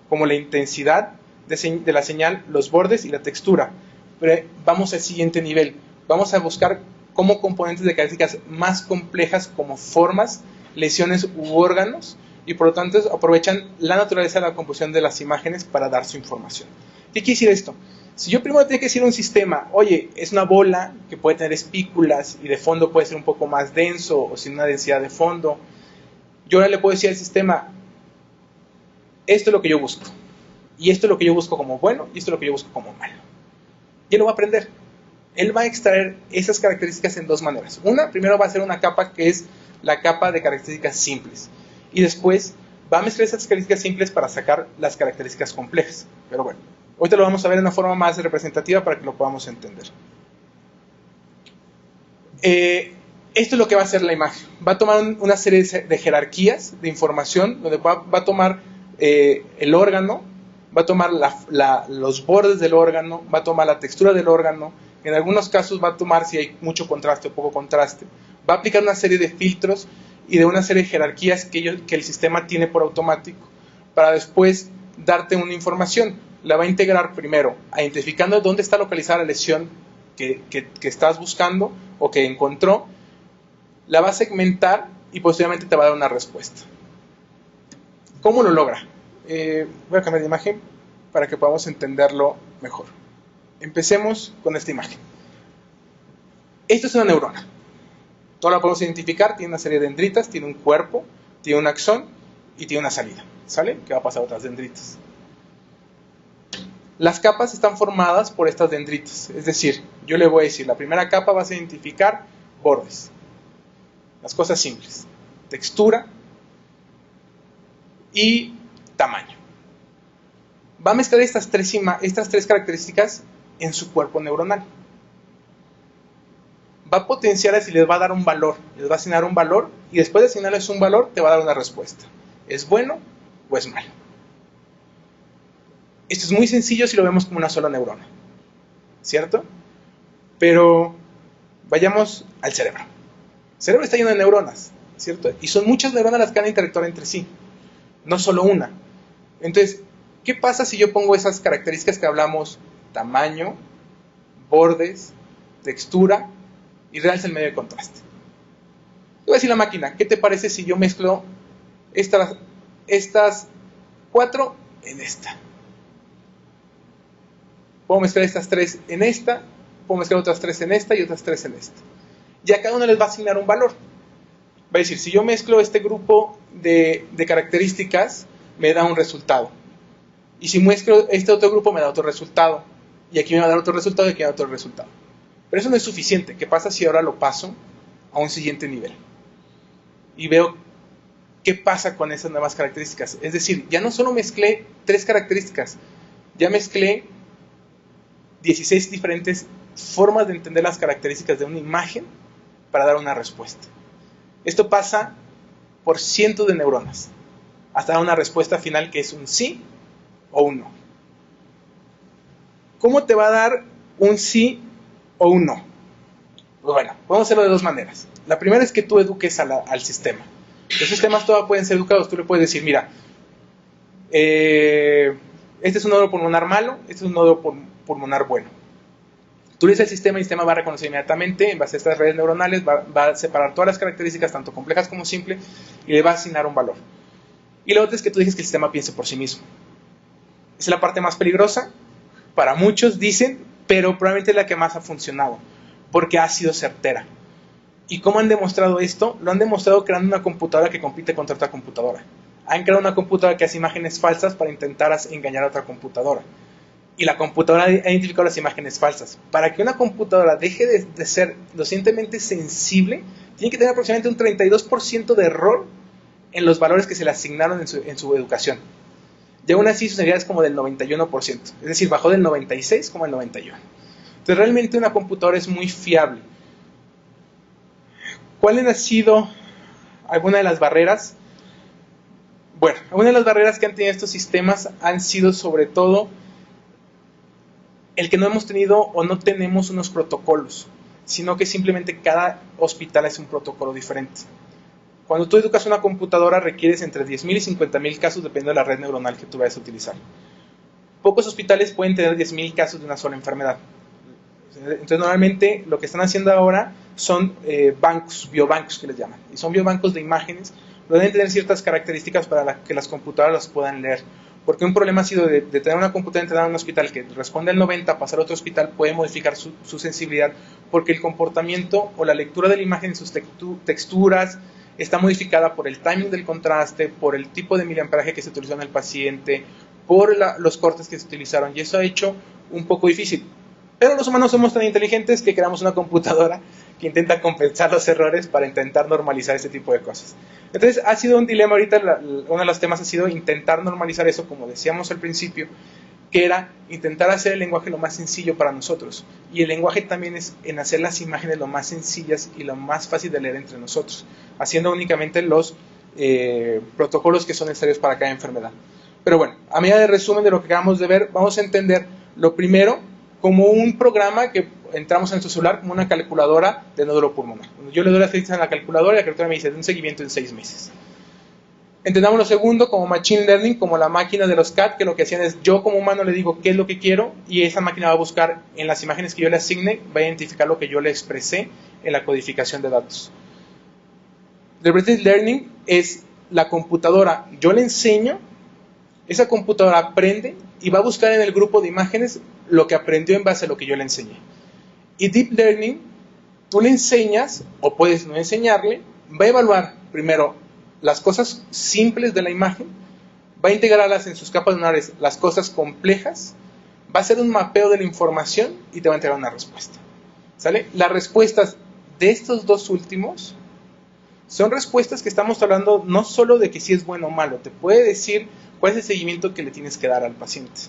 como la intensidad de la señal, los bordes y la textura. Pero vamos al siguiente nivel. Vamos a buscar como componentes de características más complejas como formas, lesiones u órganos y por lo tanto aprovechan la naturaleza de la composición de las imágenes para dar su información. ¿Qué quiere decir esto? Si yo primero tengo que decir a un sistema, oye, es una bola que puede tener espículas y de fondo puede ser un poco más denso o sin una densidad de fondo, yo ahora le puedo decir al sistema, esto es lo que yo busco. Y esto es lo que yo busco como bueno y esto es lo que yo busco como malo. Y él lo va a aprender. Él va a extraer esas características en dos maneras. Una, primero va a hacer una capa que es la capa de características simples. Y después va a mezclar esas características simples para sacar las características complejas. Pero bueno, ahorita lo vamos a ver de una forma más representativa para que lo podamos entender. Esto es lo que va a hacer la imagen. Va a tomar una serie de jerarquías de información, donde va a tomar el órgano, va a tomar los bordes del órgano, va a tomar la textura del órgano, en algunos casos va a tomar si hay mucho contraste o poco contraste, va a aplicar una serie de filtros y de una serie de jerarquías que el sistema tiene por automático para después darte una información. La va a integrar primero, identificando dónde está localizada la lesión que estás buscando o que encontró, la va a segmentar y posteriormente te va a dar una respuesta. ¿Cómo lo logra? Voy a cambiar de imagen para que podamos entenderlo mejor. Empecemos con esta imagen. Esto es una neurona. Toda la podemos identificar, tiene una serie de dendritas, tiene un cuerpo, tiene un axón y tiene una salida. ¿Sale? ¿Qué va a pasar a otras dendritas? Las capas están formadas por estas dendritas. Es decir, yo le voy a decir, la primera capa vas a identificar bordes. Las cosas simples. Textura y tamaño. Va a mezclar estas tres características en su cuerpo neuronal. Va a potenciarlas y les va a dar un valor. Les va a asignar un valor y después de asignarles un valor te va a dar una respuesta. ¿Es bueno o es malo? Esto es muy sencillo si lo vemos como una sola neurona, ¿cierto? Pero vayamos al cerebro. El cerebro está lleno de neuronas, ¿cierto? Y son muchas neuronas las que van a interactuar entre sí, no solo una. Entonces, ¿qué pasa si yo pongo esas características que hablamos? Tamaño, bordes, textura y realza el medio de contraste. Te voy a decir la máquina, ¿qué te parece si yo mezclo estas 4 en esta? Puedo mezclar estas 3 en esta, puedo mezclar otras 3 en esta y otras 3 en esta. Y a cada uno les va a asignar un valor. Va a decir, si yo mezclo este grupo de características, me da un resultado. Y si mezclo este otro grupo, me da otro resultado. Y aquí me va a dar otro resultado y aquí me va a dar otro resultado. Pero eso no es suficiente. ¿Qué pasa si ahora lo paso a un siguiente nivel? Y veo qué pasa con esas nuevas características. Es decir, ya no solo mezclé 3 características, ya mezclé 16 diferentes formas de entender las características de una imagen para dar una respuesta. Esto pasa por cientos de neuronas hasta dar una respuesta final que es un sí o un no. ¿Cómo te va a dar un sí o un no? Pues bueno, podemos hacerlo de 2 maneras. La primera es que tú eduques al sistema. Los sistemas todos pueden ser educados. Tú le puedes decir, mira, este es un nodo pulmonar malo, este es un nodo pulmonar bueno. Tú le dices al sistema y el sistema va a reconocer inmediatamente, en base a estas redes neuronales, va a separar todas las características, tanto complejas como simples, y le va a asignar un valor. Y la otra es que tú dejes que el sistema piense por sí mismo. Esa es la parte más peligrosa, para muchos dicen, pero probablemente es la que más ha funcionado, porque ha sido certera. ¿Y cómo han demostrado esto? Lo han demostrado creando una computadora que compite contra otra computadora. Han creado una computadora que hace imágenes falsas para intentar engañar a otra computadora. Y la computadora ha identificado las imágenes falsas. Para que una computadora deje de ser lo suficientemente sensible, tiene que tener aproximadamente un 32% de error en los valores que se le asignaron en su educación. Y aún así su seguridad es como del 91%. Es decir, bajó del 96 como el 91. Entonces realmente una computadora es muy fiable. ¿Cuáles han sido algunas de las barreras? Bueno, algunas de las barreras que han tenido estos sistemas han sido sobre todo el que no hemos tenido o no tenemos unos protocolos, sino que simplemente cada hospital es un protocolo diferente. Cuando tú educas una computadora requieres entre 10.000 y 50.000 casos dependiendo de la red neuronal que tú vayas a utilizar. Pocos hospitales pueden tener 10.000 casos de una sola enfermedad. Entonces normalmente lo que están haciendo ahora son biobancos que les llaman. Y son biobancos de imágenes, pero deben tener ciertas características para que las computadoras las puedan leer. Porque un problema ha sido de tener una computadora entrenada en un hospital que responde al 90, pasar a otro hospital puede modificar su sensibilidad, porque el comportamiento o la lectura de la imagen en sus texturas está modificada por el timing del contraste, por el tipo de miliamperaje que se utilizó en el paciente, por los cortes que se utilizaron, y eso ha hecho un poco difícil. Pero los humanos somos tan inteligentes que creamos una computadora que intenta compensar los errores para intentar normalizar este tipo de cosas. Entonces ha sido un dilema ahorita, uno de los temas ha sido intentar normalizar eso, como decíamos al principio, que era intentar hacer el lenguaje lo más sencillo para nosotros. Y el lenguaje también es en hacer las imágenes lo más sencillas y lo más fácil de leer entre nosotros, haciendo únicamente los protocolos que son necesarios para cada enfermedad. Pero bueno, a medida de resumen de lo que acabamos de ver, vamos a entender lo primero como un programa que entramos en nuestro celular como una calculadora de nódulo pulmonar. Yo le doy las fechas a la calculadora y la calculadora me dice de un seguimiento en 6 meses. Entendamos lo segundo como Machine Learning, como la máquina de los CAD, que lo que hacían es yo como humano le digo qué es lo que quiero y esa máquina va a buscar en las imágenes que yo le asigne, va a identificar lo que yo le expresé en la codificación de datos. Representative Learning es la computadora, yo le enseño, esa computadora aprende y va a buscar en el grupo de imágenes lo que aprendió en base a lo que yo le enseñé. Y Deep Learning, tú le enseñas, o puedes no enseñarle, va a evaluar primero las cosas simples de la imagen, va a integrarlas en sus capas neuronales, las cosas complejas, va a hacer un mapeo de la información y te va a entregar una respuesta. ¿Sale? Las respuestas de estos dos últimos son respuestas que estamos hablando no solo de que si es bueno o malo, te puede decir cuál es el seguimiento que le tienes que dar al paciente.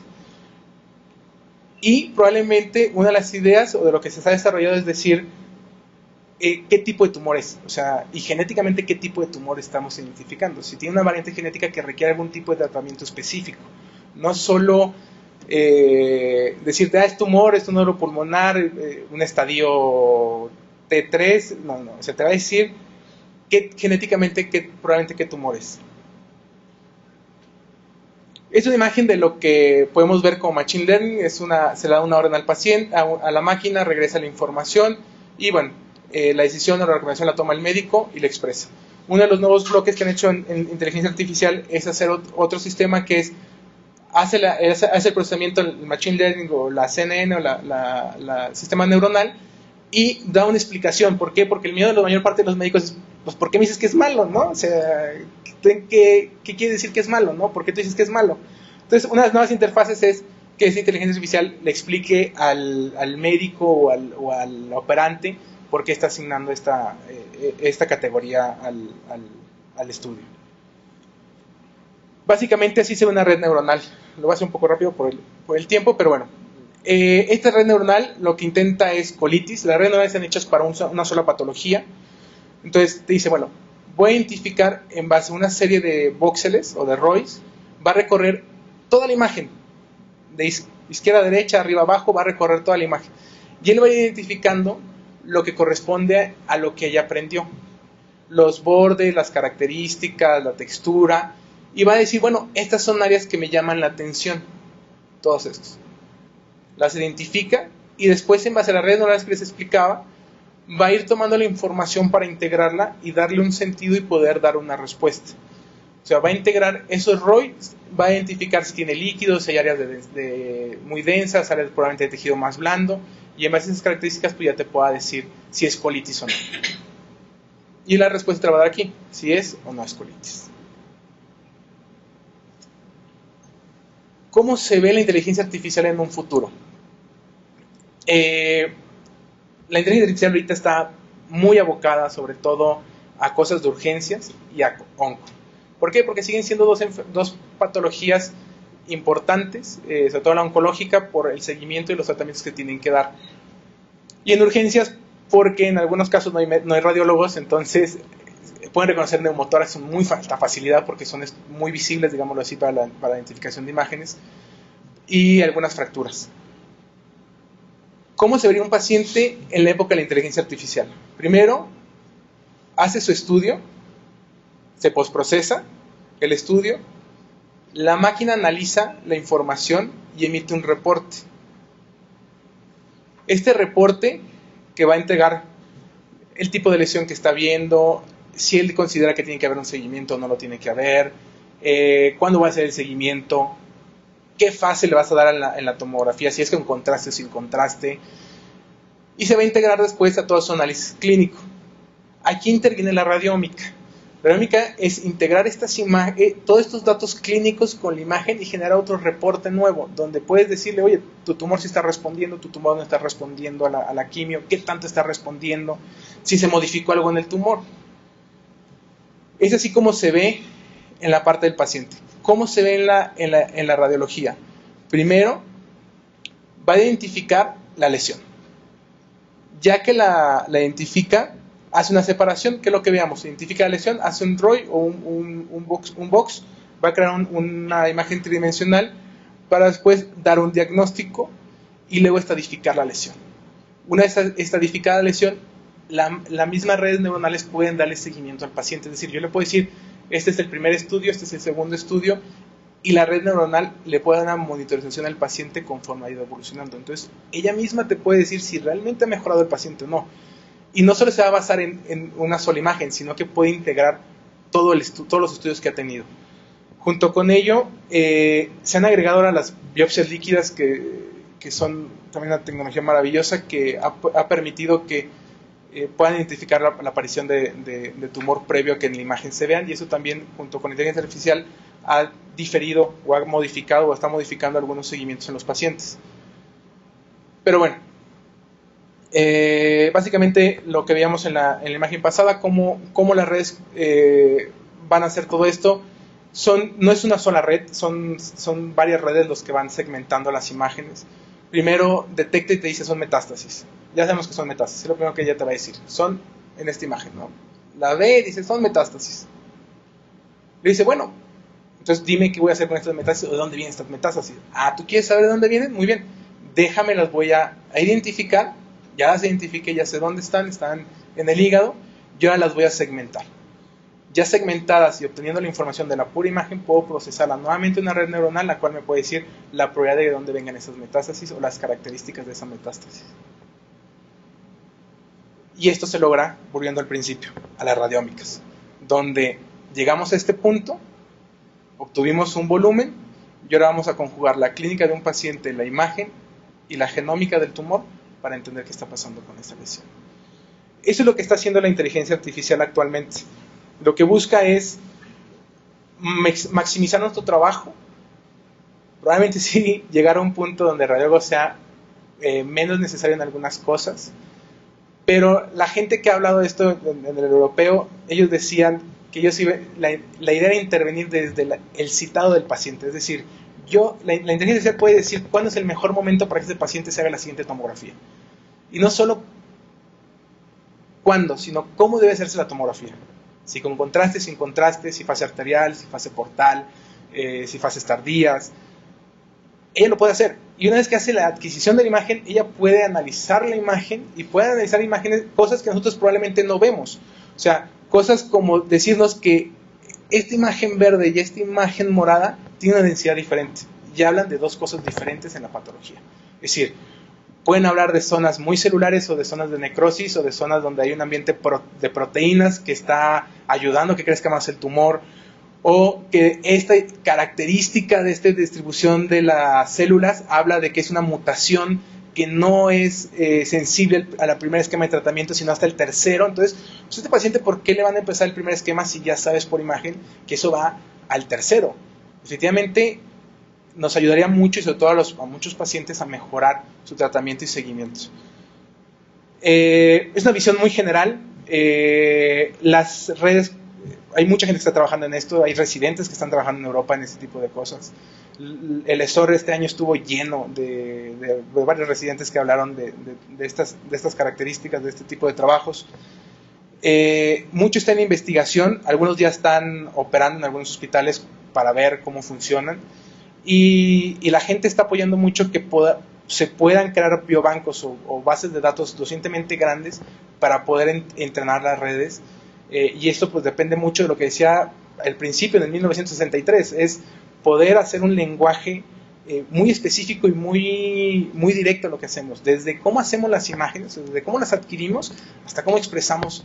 Y probablemente una de las ideas o de lo que se está desarrollando es decir qué tipo de tumor es, o sea, y genéticamente qué tipo de tumor estamos identificando. Si tiene una variante genética que requiere algún tipo de tratamiento específico, no solo decirte, es tumor, es un neuropulmonar, un estadio T3, no, o sea, te va a decir genéticamente probablemente qué tumor es. Es una imagen de lo que podemos ver como Machine Learning, se le da una orden al paciente, a la máquina, regresa la información y bueno, la decisión o la recomendación la toma el médico y la expresa. Uno de los nuevos bloques que han hecho en inteligencia artificial es hacer otro sistema que es hace el procesamiento, el Machine Learning o la CNN o la sistema neuronal y da una explicación. ¿Por qué? Porque el miedo de la mayor parte de los médicos es, pues, ¿por qué me dices que es malo? ¿No? O sea, ¿qué quiere decir que es malo? ¿No? ¿Por qué tú dices que es malo? Entonces, una de las nuevas interfaces es que esa inteligencia artificial le explique al médico o al operante por qué está asignando esta categoría al estudio. Básicamente así se ve una red neuronal. Lo voy a hacer un poco rápido por el tiempo, pero bueno. Esta red neuronal lo que intenta es colitis. Las redes neuronales están hechas para una sola patología. Entonces te dice, bueno, voy a identificar en base a una serie de voxeles o de ROIs, va a recorrer toda la imagen. De izquierda a derecha, arriba a abajo, va a recorrer toda la imagen. Y él va a ir identificando lo que corresponde a lo que ella aprendió. Los bordes, las características, la textura. Y va a decir, bueno, estas son áreas que me llaman la atención. Todos estos. Las identifica y después en base a las redes neurales que les explicaba, va a ir tomando la información para integrarla y darle un sentido y poder dar una respuesta. O sea, va a integrar esos ROIs, va a identificar si tiene líquidos, si hay áreas muy densas, áreas probablemente de tejido más blando, y en base a esas características pues ya te pueda decir si es colitis o no. Y la respuesta te la va a dar aquí, si es o no es colitis. ¿Cómo se ve la inteligencia artificial en un futuro? La inteligencia artificial ahorita está muy abocada sobre todo a cosas de urgencias y a onco. ¿Por qué? Porque siguen siendo dos patologías importantes, sobre todo la oncológica, por el seguimiento y los tratamientos que tienen que dar. Y en urgencias, porque en algunos casos no hay radiólogos, entonces pueden reconocer neumotórax con muy facilidad porque son muy visibles, digámoslo así, para la identificación de imágenes, y algunas fracturas. ¿Cómo se vería un paciente en la época de la inteligencia artificial? Primero, hace su estudio, se postprocesa el estudio, la máquina analiza la información y emite un reporte. Este reporte que va a entregar el tipo de lesión que está viendo, si él considera que tiene que haber un seguimiento o no lo tiene que haber, cuándo va a hacer el seguimiento, qué fase le vas a dar en la tomografía, si es con contraste o sin contraste, y se va a integrar después a todo su análisis clínico. Aquí interviene la radiómica. La radiómica es integrar todos estos datos clínicos con la imagen y generar otro reporte nuevo, donde puedes decirle, oye, tu tumor sí está respondiendo, tu tumor no está respondiendo a la quimio, qué tanto está respondiendo, si se modificó algo en el tumor. Es así como se ve en la parte del paciente. ¿Cómo se ve en la radiología? Primero, va a identificar la lesión. Ya que la identifica, hace una separación, que es lo que veamos. Identifica la lesión, hace un ROI o un box, va a crear una imagen tridimensional para después dar un diagnóstico y luego estadificar la lesión. Una vez estadificada la lesión, las mismas redes neuronales pueden darle seguimiento al paciente. Es decir, yo le puedo decir, este es el primer estudio, este es el segundo estudio, y la red neuronal le puede dar una monitorización al paciente conforme ha ido evolucionando. Entonces, ella misma te puede decir si realmente ha mejorado el paciente o no. Y no solo se va a basar en una sola imagen, sino que puede integrar todos los estudios que ha tenido. Junto con ello, se han agregado ahora las biopsias líquidas, que son también una tecnología maravillosa que ha permitido que puedan identificar la aparición de tumor previo a que en la imagen se vean, y eso también, junto con inteligencia artificial, ha diferido o ha modificado o está modificando algunos seguimientos en los pacientes. Pero bueno, básicamente lo que veíamos en la imagen pasada, cómo las redes van a hacer todo esto. No es una sola red, son varias redes los que van segmentando las imágenes. Primero detecta y te dice son metástasis. Ya sabemos que son metástasis, es lo primero que ella te va a decir. Son en esta imagen, ¿no? La ve y dice son metástasis. Le dice, bueno, entonces dime qué voy a hacer con estas metástasis o de dónde vienen estas metástasis. Ah, ¿tú quieres saber de dónde vienen? Muy bien, déjame, las voy a identificar. Ya las identifiqué, ya sé dónde están en el hígado. Yo ahora las voy a segmentar. Ya segmentadas y obteniendo la información de la pura imagen, puedo procesarla nuevamente en una red neuronal, la cual me puede decir la probabilidad de dónde vengan esas metástasis o las características de esa metástasis. Y esto se logra, volviendo al principio, a las radiómicas, donde llegamos a este punto, obtuvimos un volumen, y ahora vamos a conjugar la clínica de un paciente, la imagen y la genómica del tumor para entender qué está pasando con esta lesión. Eso es lo que está haciendo la inteligencia artificial actualmente. Lo que busca es maximizar nuestro trabajo, probablemente sí llegar a un punto donde el radiólogo sea menos necesario en algunas cosas, pero la gente que ha hablado de esto en el europeo, ellos decían que la idea era intervenir desde el citado del paciente, es decir, la inteligencia artificial puede decir cuándo es el mejor momento para que ese paciente se haga la siguiente tomografía, y no solo cuándo, sino cómo debe hacerse la tomografía. Si con contraste, sin contraste, si fase arterial, si fase portal, si fases tardías. Ella lo puede hacer. Y una vez que hace la adquisición de la imagen, ella puede analizar la imagen y puede analizar imágenes, cosas que nosotros probablemente no vemos. O sea, cosas como decirnos que esta imagen verde y esta imagen morada tienen una densidad diferente. Y hablan de dos cosas diferentes en la patología. Es decir, pueden hablar de zonas muy celulares o de zonas de necrosis o de zonas donde hay un ambiente de proteínas que está ayudando a que crezca más el tumor, o que esta característica de esta distribución de las células habla de que es una mutación que no es sensible a la primer esquema de tratamiento, sino hasta el tercero. Entonces, pues este paciente, ¿por qué le van a empezar el primer esquema si ya sabes por imagen que eso va al tercero? Efectivamente, nos ayudaría mucho y sobre todo a muchos pacientes a mejorar su tratamiento y seguimiento. Es una visión muy general. Las redes, hay mucha gente que está trabajando en esto, hay residentes que están trabajando en Europa en este tipo de cosas. El ESOR este año estuvo lleno de varios residentes que hablaron de estas características, de este tipo de trabajos. Mucho está en investigación, algunos ya están operando en algunos hospitales para ver cómo funcionan. Y la gente está apoyando mucho que se puedan crear biobancos o bases de datos suficientemente grandes para poder entrenar las redes. Y esto pues depende mucho de lo que decía al principio, en el 1963, es poder hacer un lenguaje muy específico y muy directo a lo que hacemos. Desde cómo hacemos las imágenes, desde cómo las adquirimos, hasta cómo expresamos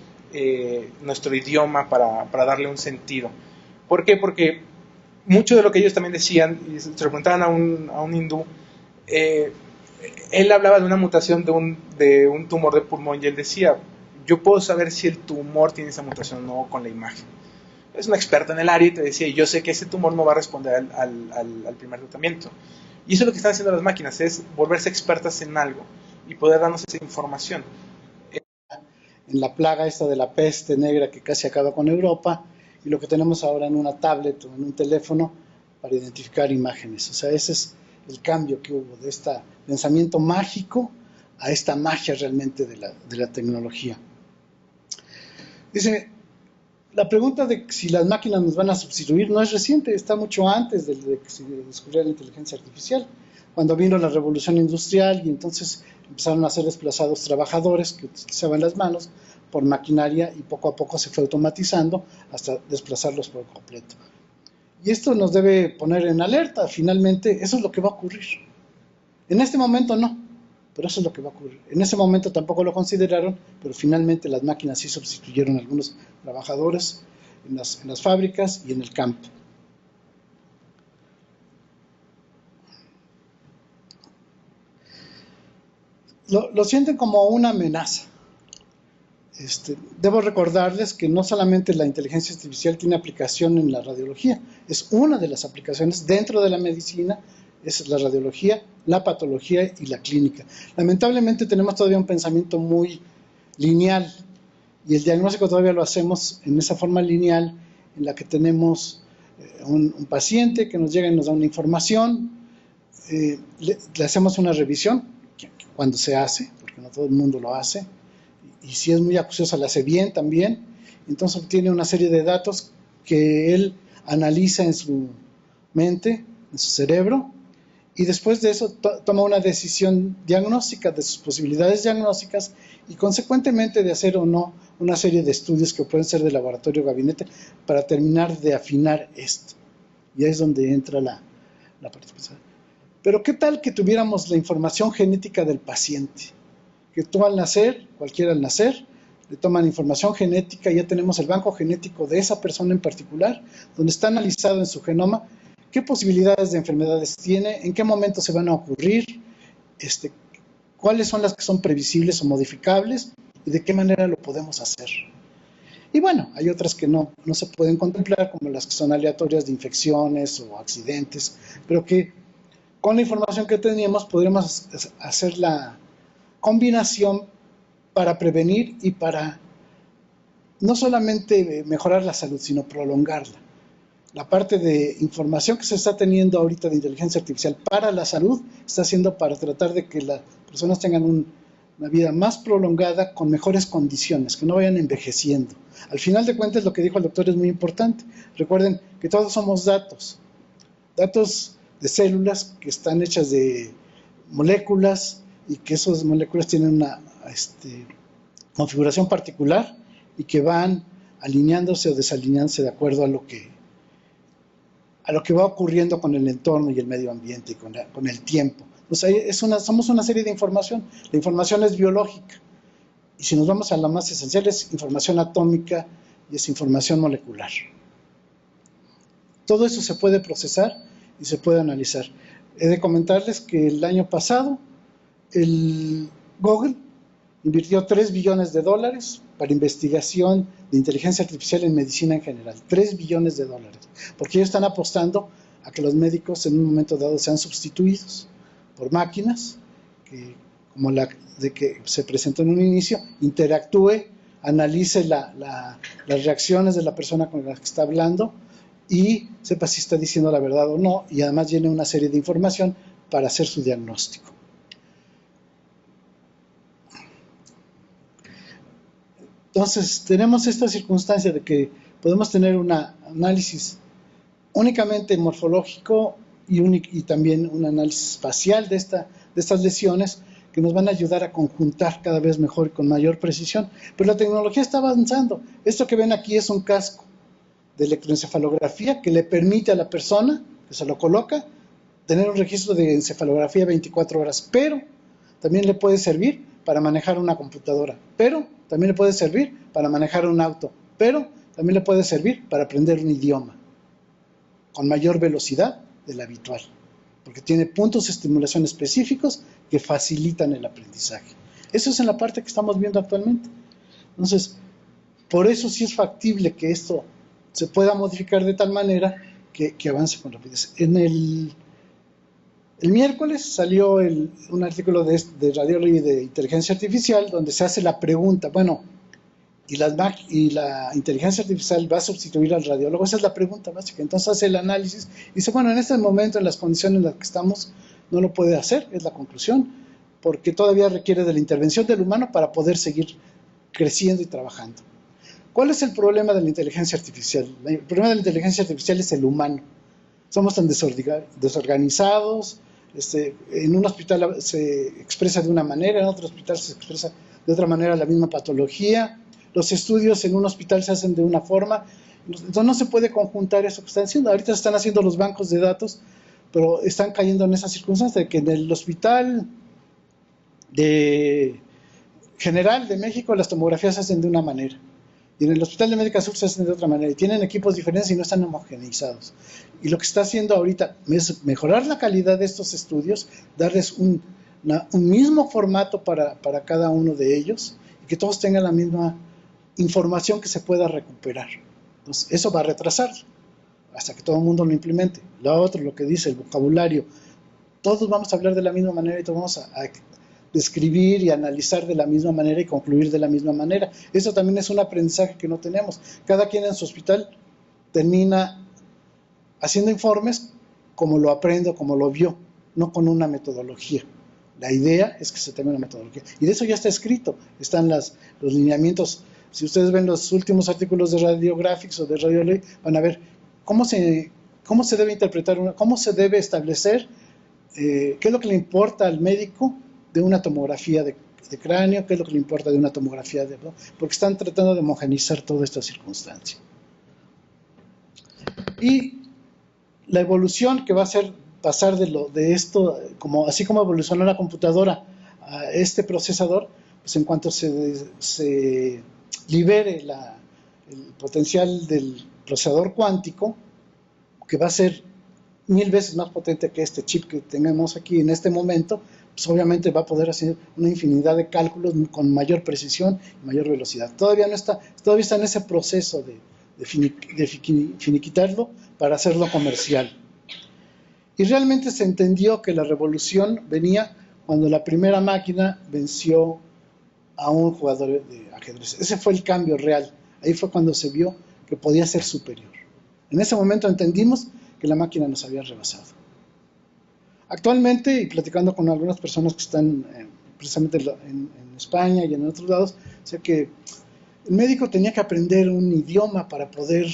nuestro idioma para darle un sentido. ¿Por qué? Porque mucho de lo que ellos también decían, y se lo preguntaban a un hindú, él hablaba de una mutación de un tumor de pulmón, y él decía, yo puedo saber si el tumor tiene esa mutación o no con la imagen. Es un experto en el área y te decía, yo sé que ese tumor no va a responder al primer tratamiento. Y eso es lo que están haciendo las máquinas, es volverse expertas en algo y poder darnos esa información. En la plaga esta de la peste negra que casi acaba con Europa, y lo que tenemos ahora en una tablet o en un teléfono para identificar imágenes. O sea, ese es el cambio que hubo de este pensamiento mágico a esta magia realmente de la tecnología. Dice, la pregunta de si las máquinas nos van a sustituir no es reciente, está mucho antes de que se descubriera la inteligencia artificial, cuando vino la revolución industrial y entonces empezaron a ser desplazados trabajadores que utilizaban las manos por maquinaria y poco a poco se fue automatizando hasta desplazarlos por completo. Y esto nos debe poner en alerta, finalmente eso es lo que va a ocurrir. En este momento no, pero eso es lo que va a ocurrir. En ese momento tampoco lo consideraron, pero finalmente las máquinas sí sustituyeron a algunos trabajadores en las fábricas y en el campo. Lo sienten como una amenaza. Debo recordarles que no solamente la inteligencia artificial tiene aplicación en la radiología, es una de las aplicaciones dentro de la medicina, es la radiología, la patología y la clínica. Lamentablemente tenemos todavía un pensamiento muy lineal y el diagnóstico todavía lo hacemos en esa forma lineal en la que tenemos un paciente que nos llega y nos da una información, le hacemos una revisión cuando se hace, porque no todo el mundo lo hace, y si es muy acuciosa la hace bien también, entonces obtiene una serie de datos que él analiza en su mente, en su cerebro, y después de eso toma una decisión diagnóstica de sus posibilidades diagnósticas y consecuentemente de hacer o no una serie de estudios que pueden ser de laboratorio o gabinete para terminar de afinar esto. Y ahí es donde entra la participación. Pero ¿qué tal que tuviéramos la información genética del paciente? Que tú al nacer, cualquiera al nacer, le toman información genética, ya tenemos el banco genético de esa persona en particular, donde está analizado en su genoma qué posibilidades de enfermedades tiene, en qué momento se van a ocurrir, cuáles son las que son previsibles o modificables y de qué manera lo podemos hacer. Y bueno, hay otras que no se pueden contemplar, como las que son aleatorias de infecciones o accidentes, pero que con la información que teníamos podríamos hacer la combinación para prevenir y para no solamente mejorar la salud, sino prolongarla. La parte de información que se está teniendo ahorita de inteligencia artificial para la salud está siendo para tratar de que las personas tengan una vida más prolongada con mejores condiciones, que no vayan envejeciendo. Al final de cuentas, lo que dijo el doctor es muy importante. Recuerden que todos somos datos de células que están hechas de moléculas y que esas moléculas tienen una configuración particular y que van alineándose o desalineándose de acuerdo a lo que va ocurriendo con el entorno y el medio ambiente y con el tiempo. Entonces, somos una serie de información. La información es biológica y si nos vamos a la más esencial es información atómica y es información molecular. Todo eso se puede procesar y se puede analizar. He de comentarles que el año pasado el Google invirtió $3 billones para investigación de inteligencia artificial en medicina en general. $3 billones, porque ellos están apostando a que los médicos en un momento dado sean sustituidos por máquinas, que, como la de que se presentó en un inicio, interactúe, analice las reacciones de la persona con la que está hablando y sepa si está diciendo la verdad o no, y además llene una serie de información para hacer su diagnóstico. Entonces, tenemos esta circunstancia de que podemos tener un análisis únicamente morfológico y también un análisis espacial de estas lesiones que nos van a ayudar a conjuntar cada vez mejor y con mayor precisión. Pero la tecnología está avanzando. Esto que ven aquí es un casco de electroencefalografía que le permite a la persona que se lo coloca tener un registro de encefalografía 24 horas, pero también le puede servir para manejar una computadora, pero también le puede servir para manejar un auto, pero también le puede servir para aprender un idioma con mayor velocidad de la habitual, porque tiene puntos de estimulación específicos que facilitan el aprendizaje. Eso es en la parte que estamos viendo actualmente. Entonces, por eso sí es factible que esto se pueda modificar de tal manera que avance con rapidez. El miércoles salió un artículo de radiología y de inteligencia artificial donde se hace la pregunta, bueno, ¿y la inteligencia artificial va a sustituir al radiólogo? Esa es la pregunta básica. Entonces hace el análisis y dice, bueno, en este momento, en las condiciones en las que estamos, no lo puede hacer, es la conclusión, porque todavía requiere de la intervención del humano para poder seguir creciendo y trabajando. ¿Cuál es el problema de la inteligencia artificial? El problema de la inteligencia artificial es el humano. Somos tan desorganizados, en un hospital se expresa de una manera, en otro hospital se expresa de otra manera la misma patología, los estudios en un hospital se hacen de una forma, entonces no se puede conjuntar eso que están haciendo. Ahorita están haciendo los bancos de datos, pero están cayendo en esa circunstancia de que en el hospital de general de México las tomografías se hacen de una manera. Y en el Hospital de Médica Sur se hacen de otra manera. Y tienen equipos diferentes y no están homogeneizados. Y lo que está haciendo ahorita es mejorar la calidad de estos estudios, darles un mismo formato para cada uno de ellos y que todos tengan la misma información que se pueda recuperar. Entonces, eso va a retrasar hasta que todo el mundo lo implemente. Lo otro, lo que dice el vocabulario, todos vamos a hablar de la misma manera y todos vamos a describir y analizar de la misma manera y concluir de la misma manera. Eso también es un aprendizaje que no tenemos. Cada quien en su hospital termina haciendo informes como lo aprende o como lo vio, no con una metodología. La idea es que se tenga una metodología. Y de eso ya está escrito. Están los lineamientos. Si ustedes ven los últimos artículos de Radiographics o de Radiology, van a ver cómo se debe interpretar, cómo se debe establecer, qué es lo que le importa al médico de una tomografía de cráneo, qué es lo que le importa de una tomografía porque están tratando de homogeneizar toda esta circunstancia. Y la evolución que va a ser pasar de esto, así como evolucionó la computadora a este procesador, pues en cuanto se libere el potencial del procesador cuántico, que va a ser 1000 veces más potente que este chip que tenemos aquí en este momento, pues obviamente va a poder hacer una infinidad de cálculos con mayor precisión y mayor velocidad. Todavía está en ese proceso de finiquitarlo para hacerlo comercial. Y realmente se entendió que la revolución venía cuando la primera máquina venció a un jugador de ajedrez. Ese fue el cambio real. Ahí fue cuando se vio que podía ser superior. En ese momento entendimos que la máquina nos había rebasado. Actualmente, y platicando con algunas personas que están precisamente en España y en otros lados, sé que el médico tenía que aprender un idioma para poder,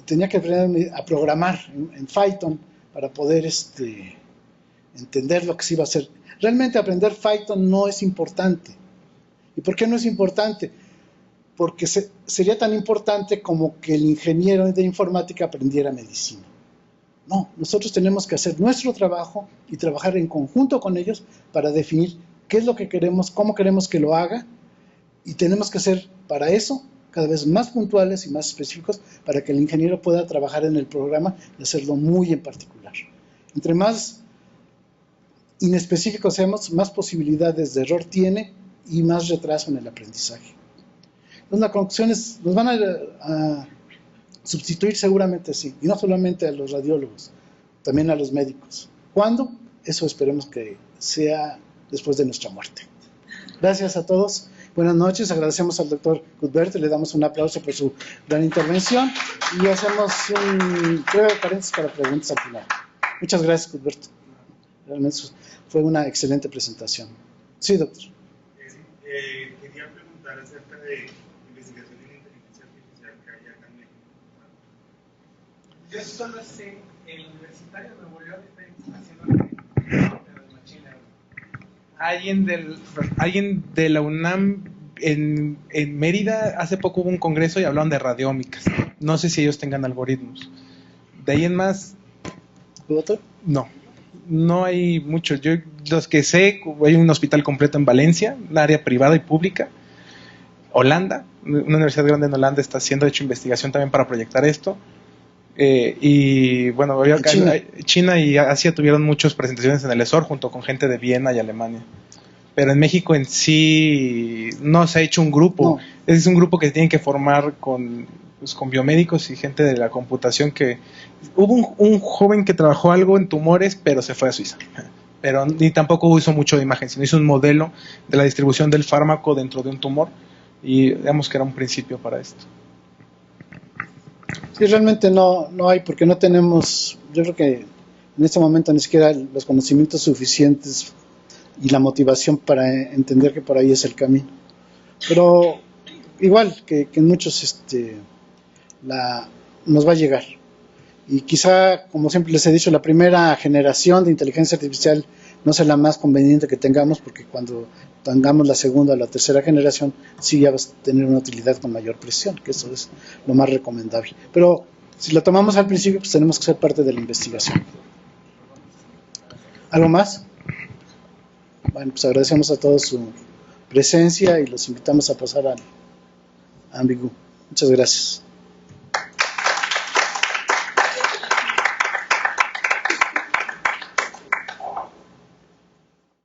tenía que aprender a programar en Python para poder entender lo que se iba a hacer. Realmente aprender Python no es importante. ¿Y por qué no es importante? Porque sería tan importante como que el ingeniero de informática aprendiera medicina. No, nosotros tenemos que hacer nuestro trabajo y trabajar en conjunto con ellos para definir qué es lo que queremos, cómo queremos que lo haga, y tenemos que ser para eso cada vez más puntuales y más específicos para que el ingeniero pueda trabajar en el programa y hacerlo muy en particular. Entre más inespecíficos seamos, más posibilidades de error tiene y más retraso en el aprendizaje. Entonces la conclusión es, nos van a sustituir seguramente sí, y no solamente a los radiólogos, también a los médicos. ¿Cuándo? Eso esperemos que sea después de nuestra muerte. Gracias a todos, buenas noches, agradecemos al doctor Cuthbert, le damos un aplauso por su gran intervención y hacemos un breve paréntesis para preguntas al final. Muchas gracias, Cuthbert. Realmente fue una excelente presentación. Sí, doctor. Quería preguntar acerca de investigación en inteligencia artificial que hay acá en México. Yo solo sé, el Universitario de Nuevo León está haciendo de machine learning. Alguien de la UNAM en Mérida hace poco hubo un congreso y hablaron de radiómicas. No sé si ellos tengan algoritmos. De ahí en más, ¿Otro? no hay muchos. Yo los que sé, hay un hospital completo en Valencia, un área privada y pública. Holanda, una universidad grande en Holanda está haciendo, de hecho, investigación también para proyectar esto. Y bueno, China y Asia tuvieron muchas presentaciones en el ESOR junto con gente de Viena y Alemania. Pero en México en sí no se ha hecho un grupo. No. Es un grupo que se tienen que formar con biomédicos y gente de la computación. Que hubo un joven que trabajó algo en tumores, pero se fue a Suiza. Pero ni tampoco hizo mucho de imagen, sino hizo un modelo de la distribución del fármaco dentro de un tumor. Y digamos que era un principio para esto. Sí, realmente no hay, porque no tenemos, yo creo que en este momento ni siquiera los conocimientos suficientes y la motivación para entender que por ahí es el camino. Pero igual que en muchos nos va a llegar. Y quizá, como siempre les he dicho, la primera generación de inteligencia artificial no sea la más conveniente que tengamos, porque cuando tengamos la segunda o la tercera generación, sí ya va a tener una utilidad con mayor presión, que eso es lo más recomendable. Pero si lo tomamos al principio, pues tenemos que ser parte de la investigación. ¿Algo más? Bueno, pues agradecemos a todos su presencia y los invitamos a pasar a Ambigu. Muchas gracias.